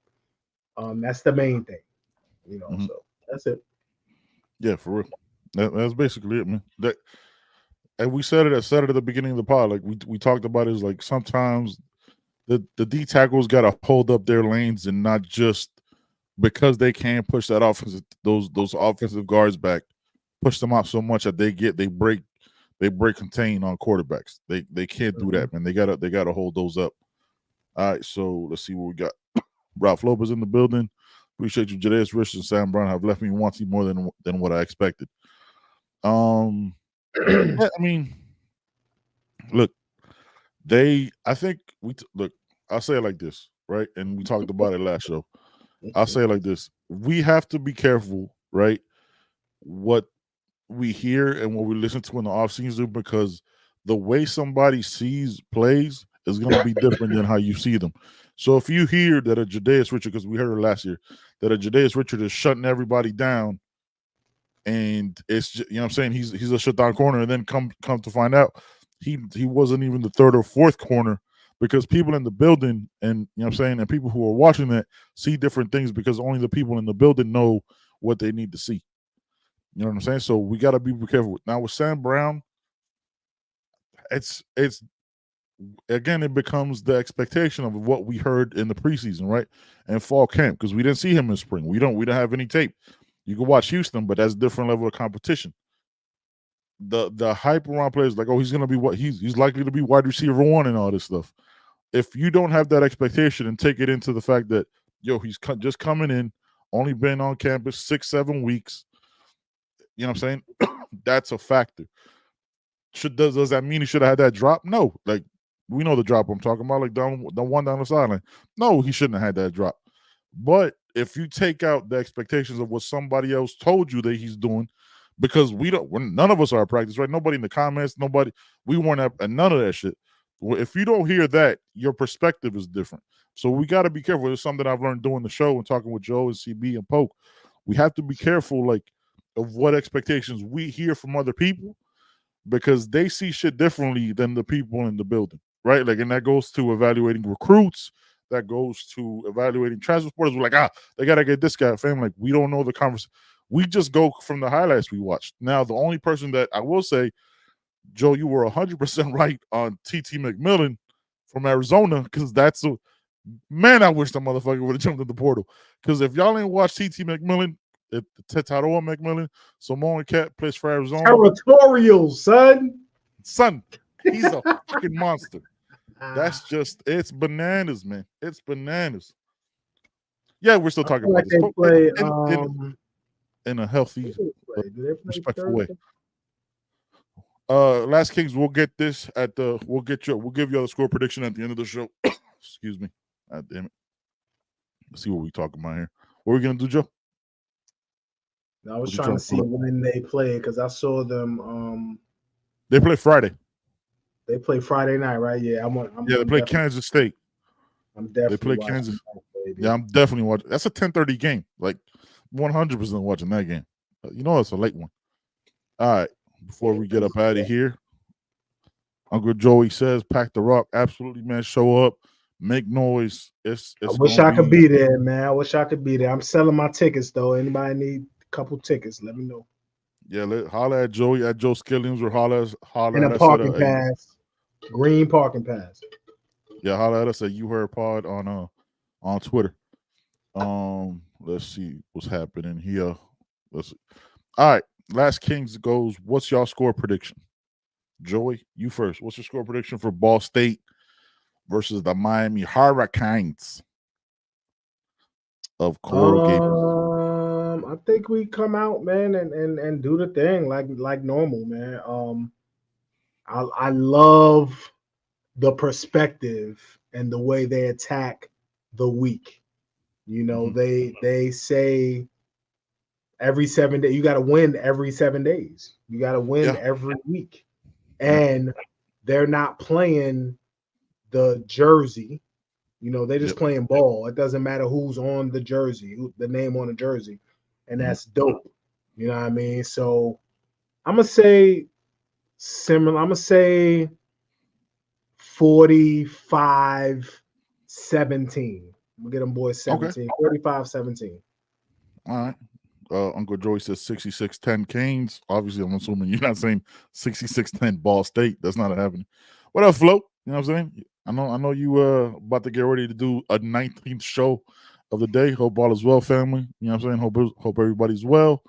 [SPEAKER 5] That's the main thing. You know, so that's it.
[SPEAKER 3] Yeah, for real. That's basically it, man. And we said it at the beginning of the pod. Like we talked about it, is like sometimes the D tackles got to hold up their lanes and not just because they can't push that those offensive guards back, push them out so much that they break contain on quarterbacks. They can't do that, man. They gotta hold those up. All right, so let's see what we got. Ralph Lopez in the building. Appreciate you, Jadaeus Rich and Sam Brown have left me wanting more than what I expected. Yeah, I mean, look, I'll say it like this, right? And we talked about it last show. I'll say it like this. We have to be careful, right? What we hear and what we listen to in the offseason, because the way somebody sees plays is going to be different than how you see them. So if you hear that a Jadaeus Richard, because we heard it last year, that a Jadaeus Richard is shutting everybody down, and it's, you know what I'm saying, he's a shutdown corner, and then come to find out he wasn't even the third or fourth corner, because people in the building and, you know what I'm saying, and people who are watching that see different things, because only the people in the building know what they need to see. You know what I'm saying? So we got to be careful. Now with Sam Brown, it's again, it becomes the expectation of what we heard in the preseason, right? And fall camp, because we didn't see him in spring. We don't have any tape. You can watch Houston, but that's a different level of competition. The hype around players like, oh, he's gonna be he's likely to be wide receiver 1 and all this stuff. If you don't have that expectation and take it into the fact that, yo, he's just coming in, only been on campus 6-7 weeks, you know what I'm saying? That's a factor. Does that mean he should have had that drop? No. Like, we know the drop I'm talking about, like the one down the sideline. No, he shouldn't have had that drop. But if you take out the expectations of what somebody else told you that he's doing, because none of us are at practice, right? Nobody in the comments, we weren't at none of that shit. Well, if you don't hear that, your perspective is different. So we got to be careful. It's something I've learned doing the show and talking with Joe and CB and Poke. We have to be careful, like, of what expectations we hear from other people, because they see shit differently than the people in the building, right? Like, and that goes to evaluating recruits, that goes to evaluating transfer portals. We're like, they got to get this guy, fam. Like, we don't know the conversation. We just go from the highlights we watched. Now, the only person that I will say, Joe, you were 100% right on TT McMillan from Arizona, because man, I wish the motherfucker would have jumped in the portal. Because if y'all ain't watched TT McMillan, Tataroa McMillan, Samoan cat, plays for Arizona.
[SPEAKER 5] Territorial, son.
[SPEAKER 3] He's a fucking monster. It's bananas, man. It's bananas. Yeah, we're still talking about this. in a healthy,
[SPEAKER 5] Do they play
[SPEAKER 3] respectful way.
[SPEAKER 5] Thursday?
[SPEAKER 3] Last Kings, we'll get this we'll give you all the score prediction at the end of the show. Excuse me. God damn it. Let's see what we talking about here. What are we gonna do, Joe?
[SPEAKER 5] I was trying to see when they play because I saw them.
[SPEAKER 3] They play Friday.
[SPEAKER 5] They play Friday night, right? Yeah,
[SPEAKER 3] they play Kansas State.
[SPEAKER 5] I'm definitely.
[SPEAKER 3] They play Kansas. Yeah, I'm definitely watching. That's a 10:30 game. Like 100% watching that game. You know, it's a late one. All right. Before we get up out of here, Uncle Joey says, "Pack the rock." Absolutely, man. Show up, make noise. I
[SPEAKER 5] wish I could be there, man. I wish I could be there. I'm selling my tickets though. Anybody need a couple tickets? Let me know.
[SPEAKER 3] Yeah, holler at Joey at Joe Skillings or holler
[SPEAKER 5] in a parking pass, green parking pass.
[SPEAKER 3] Yeah, holler at us at You Heard Pod on Twitter. Let's see what's happening here. Let's see. All right, Last Kings goes. What's y'all score prediction? Joey, you first. What's your score prediction for Ball State versus the Miami Hurricanes of Coral Gables?
[SPEAKER 5] I think we come out, man, and do the thing like normal, man. I love the perspective and the way they attack the week. You know, they say every 7 days you got to win every 7 days. You got to win every week, and they're not playing the jersey. You know, they're just playing ball. It doesn't matter who's on the jersey, the name on the jersey, and that's dope. You know what I mean? So I'm gonna say similar. I'm gonna say 45-17. We'll get them boys 17. Okay. 45-17.
[SPEAKER 3] All right. Uncle Joey says 66-10 Canes. Obviously, I'm assuming you're not saying 66-10 Ball State. That's not happening. What up, Flo? You know what I'm saying? I know you about to get ready to do a 19th show of the day. Hope all is well, family. You know what I'm saying? Hope everybody's well.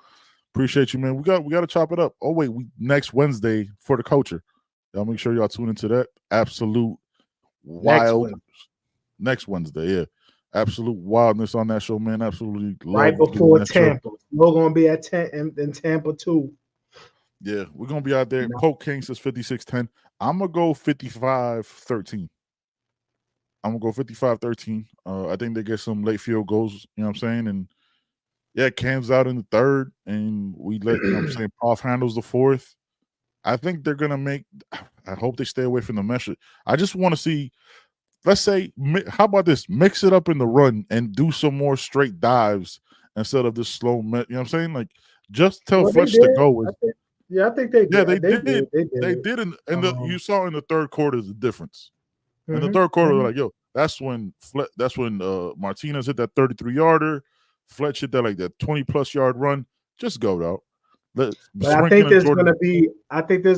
[SPEAKER 3] Appreciate you, man. We got to chop it up. Oh wait, next Wednesday for the culture. Y'all make sure y'all tune into that. Absolute wild. Next Wednesday, yeah. Absolute wildness on that show, man. Absolutely
[SPEAKER 5] right before Tampa. We're gonna be at in Tampa too.
[SPEAKER 3] Yeah, we're gonna be out there. Coke King says 56-10. I'm gonna go 55-13. I'm gonna go 55-13. I think they get some late field goals, you know what I'm saying? And yeah, Cam's out in the third, and we let you know what I'm saying Prof handles the fourth. I think they're gonna I hope they stay away from the mesh. I just want to see. Let's say, how about this? Mix it up in the run and do some more straight dives instead of this slow. You know what I'm saying? Like, just tell Fletch to go.
[SPEAKER 5] I think they did.
[SPEAKER 3] Yeah, they did. They did. You saw in the third quarter the difference. In the third quarter, like, yo, that's when Martinez hit that 33-yarder. Fletch hit that 20+ yard run. Just go out.
[SPEAKER 5] But I think there's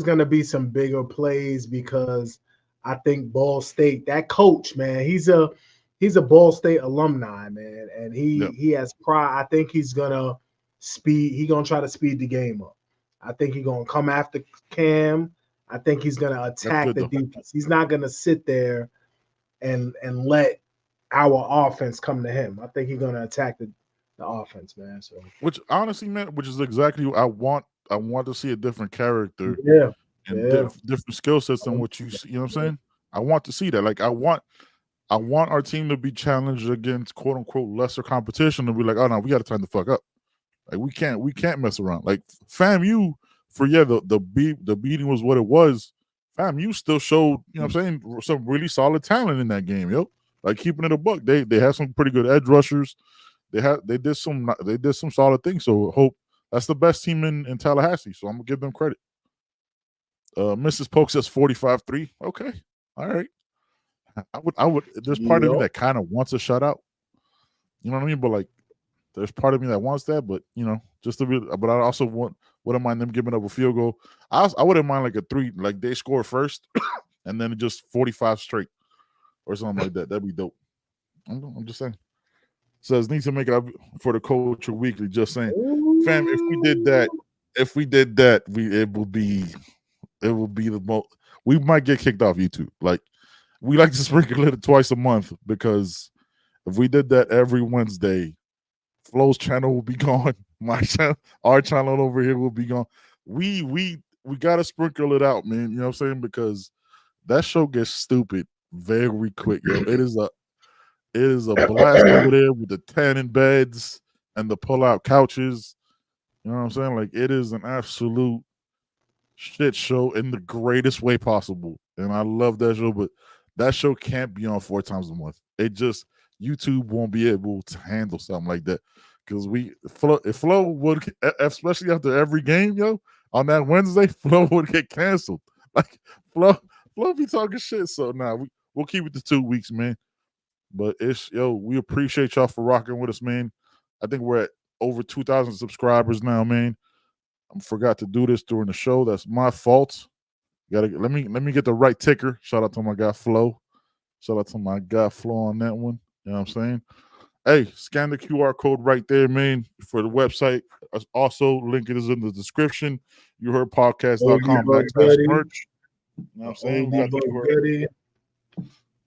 [SPEAKER 5] gonna be some bigger plays because I think Ball State, that coach, man, he's a Ball State alumni, man, and he has pride. I think he's gonna try to speed the game up. I think he's gonna come after Cam. I think he's gonna attack the defense. He's not gonna sit there and let our offense come to him. I think he's gonna attack the offense, man. So, which
[SPEAKER 3] honestly, man, which is exactly what I want. I want to see a different character.
[SPEAKER 5] Yeah.
[SPEAKER 3] And different skill sets than what you see. You know what I'm saying? I want to see that. Like, I want our team to be challenged against quote unquote lesser competition and be like, oh no, we got to turn the fuck up. Like, we can't mess around. Like, FAMU the beating was what it was. FAMU still showed, you know what I'm saying, some really solid talent in that game, yo. Like, keeping it a buck. They had some pretty good edge rushers. They did some solid things. So hope that's the best team in Tallahassee. So I'm gonna give them credit. Mrs. Polk says 45-3. Okay. All right. I would there's part of me that kind of wants a shutout. You know what I mean? But like there's part of me that wants that, but you know, but I also wouldn't mind them giving up a field goal. I wouldn't mind like a 3, like they score first and then just 45 straight or something like that. That'd be dope. I'm just saying. Says need to make it up for the Culture Weekly. Just saying. Fam, if we did that, it would be the most. We might get kicked off YouTube. Like, we like to sprinkle it twice a month because if we did that every Wednesday, Flo's channel will be gone. My channel, our channel over here will be gone. We gotta sprinkle it out, man. You know what I'm saying? Because that show gets stupid very quick, yo. It is a blast over there with the tanning beds and the pull-out couches. You know what I'm saying? Like, it is an absolute shit show in the greatest way possible. And I love that show, but that show can't be on 4 times a month. It just, YouTube won't be able to handle something like that. Because if Flo would, especially after every game, yo, on that Wednesday, Flo would get canceled. Like, Flo be talking shit. So now we'll keep it to 2 weeks, man. But we appreciate y'all for rocking with us, man. I think we're at over 2,000 subscribers now, man. I forgot to do this during the show. That's my fault. Let me get the right ticker. Shout out to my guy Flo. Shout out to my guy Flo on that one. You know what I'm saying? Hey, scan the QR code right there, man, for the website. Also, link it is in the description. You heard podcast.com/merch. You know what I'm saying? We got the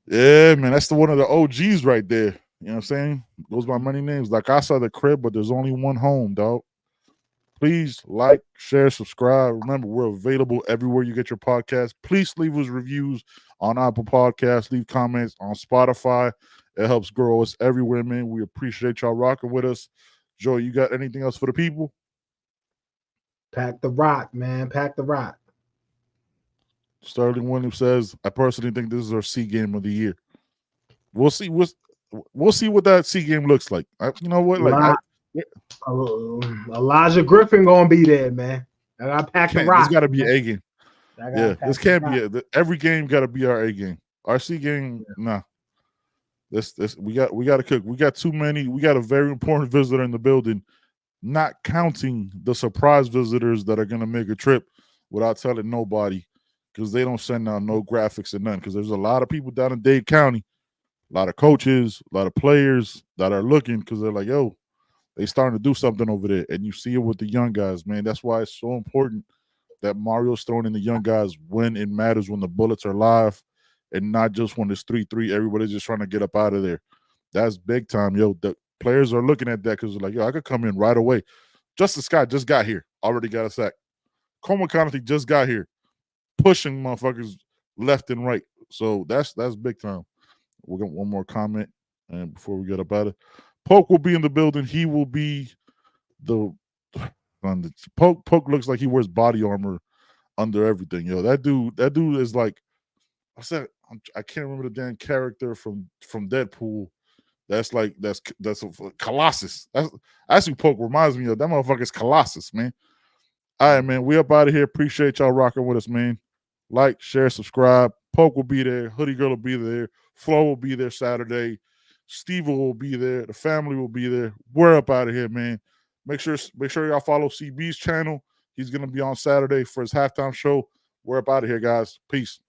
[SPEAKER 3] yeah, man, that's one of the OGs right there. You know what I'm saying? Goes by many names. Like, I saw the crib, but there's only one home, dog. Please like, share, subscribe. Remember, we're available everywhere you get your podcast. Please leave us reviews on Apple Podcasts. Leave comments on Spotify. It helps grow us everywhere, man. We appreciate y'all rocking with us. Joe, you got anything else for the people?
[SPEAKER 5] Pack the rock, man. Pack the rock.
[SPEAKER 3] Sterling Williams says, I personally think this is our C game of the year. We'll see what that C game looks like. You know what? Like,
[SPEAKER 5] Elijah Griffin gonna be there, man. I gotta pack the rock.
[SPEAKER 3] This gotta be A game. Yeah, this can't be every game gotta be our A game. Our C game, nah. This we gotta cook. We got too many. We got a very important visitor in the building, not counting the surprise visitors that are gonna make a trip without telling nobody, because they don't send out no graphics and nothing. Because there's a lot of people down in Dade County, a lot of coaches, a lot of players that are looking, because they're like, yo, they starting to do something over there. And you see it with the young guys, man. That's why it's so important that Mario's throwing in the young guys when it matters, when the bullets are live, and not just when it's 3-3, everybody's just trying to get up out of there. That's big time, yo. The players are looking at that because they're like, yo, I could come in right away. Justice Scott just got here, already got a sack. Coleman Connaughton just got here, pushing motherfuckers left and right. So that's big time. We'll get one more comment, and before we get up out of it, Poke will be in the building. He will be Poke looks like he wears body armor under everything. Yo, that dude is like, I can't remember the damn character from Deadpool. That's a Colossus. That's who Poke reminds me of. That motherfucker's Colossus, man. All right, man. We up out of here. Appreciate y'all rocking with us, man. Like, share, subscribe. Poke will be there. Hoodie Girl will be there. Flo will be there Saturday. Steve will be there. The family will be there. We're up out of here, man. Make sure y'all follow CB's channel. He's going to be on Saturday for his halftime show. We're up out of here, guys. Peace.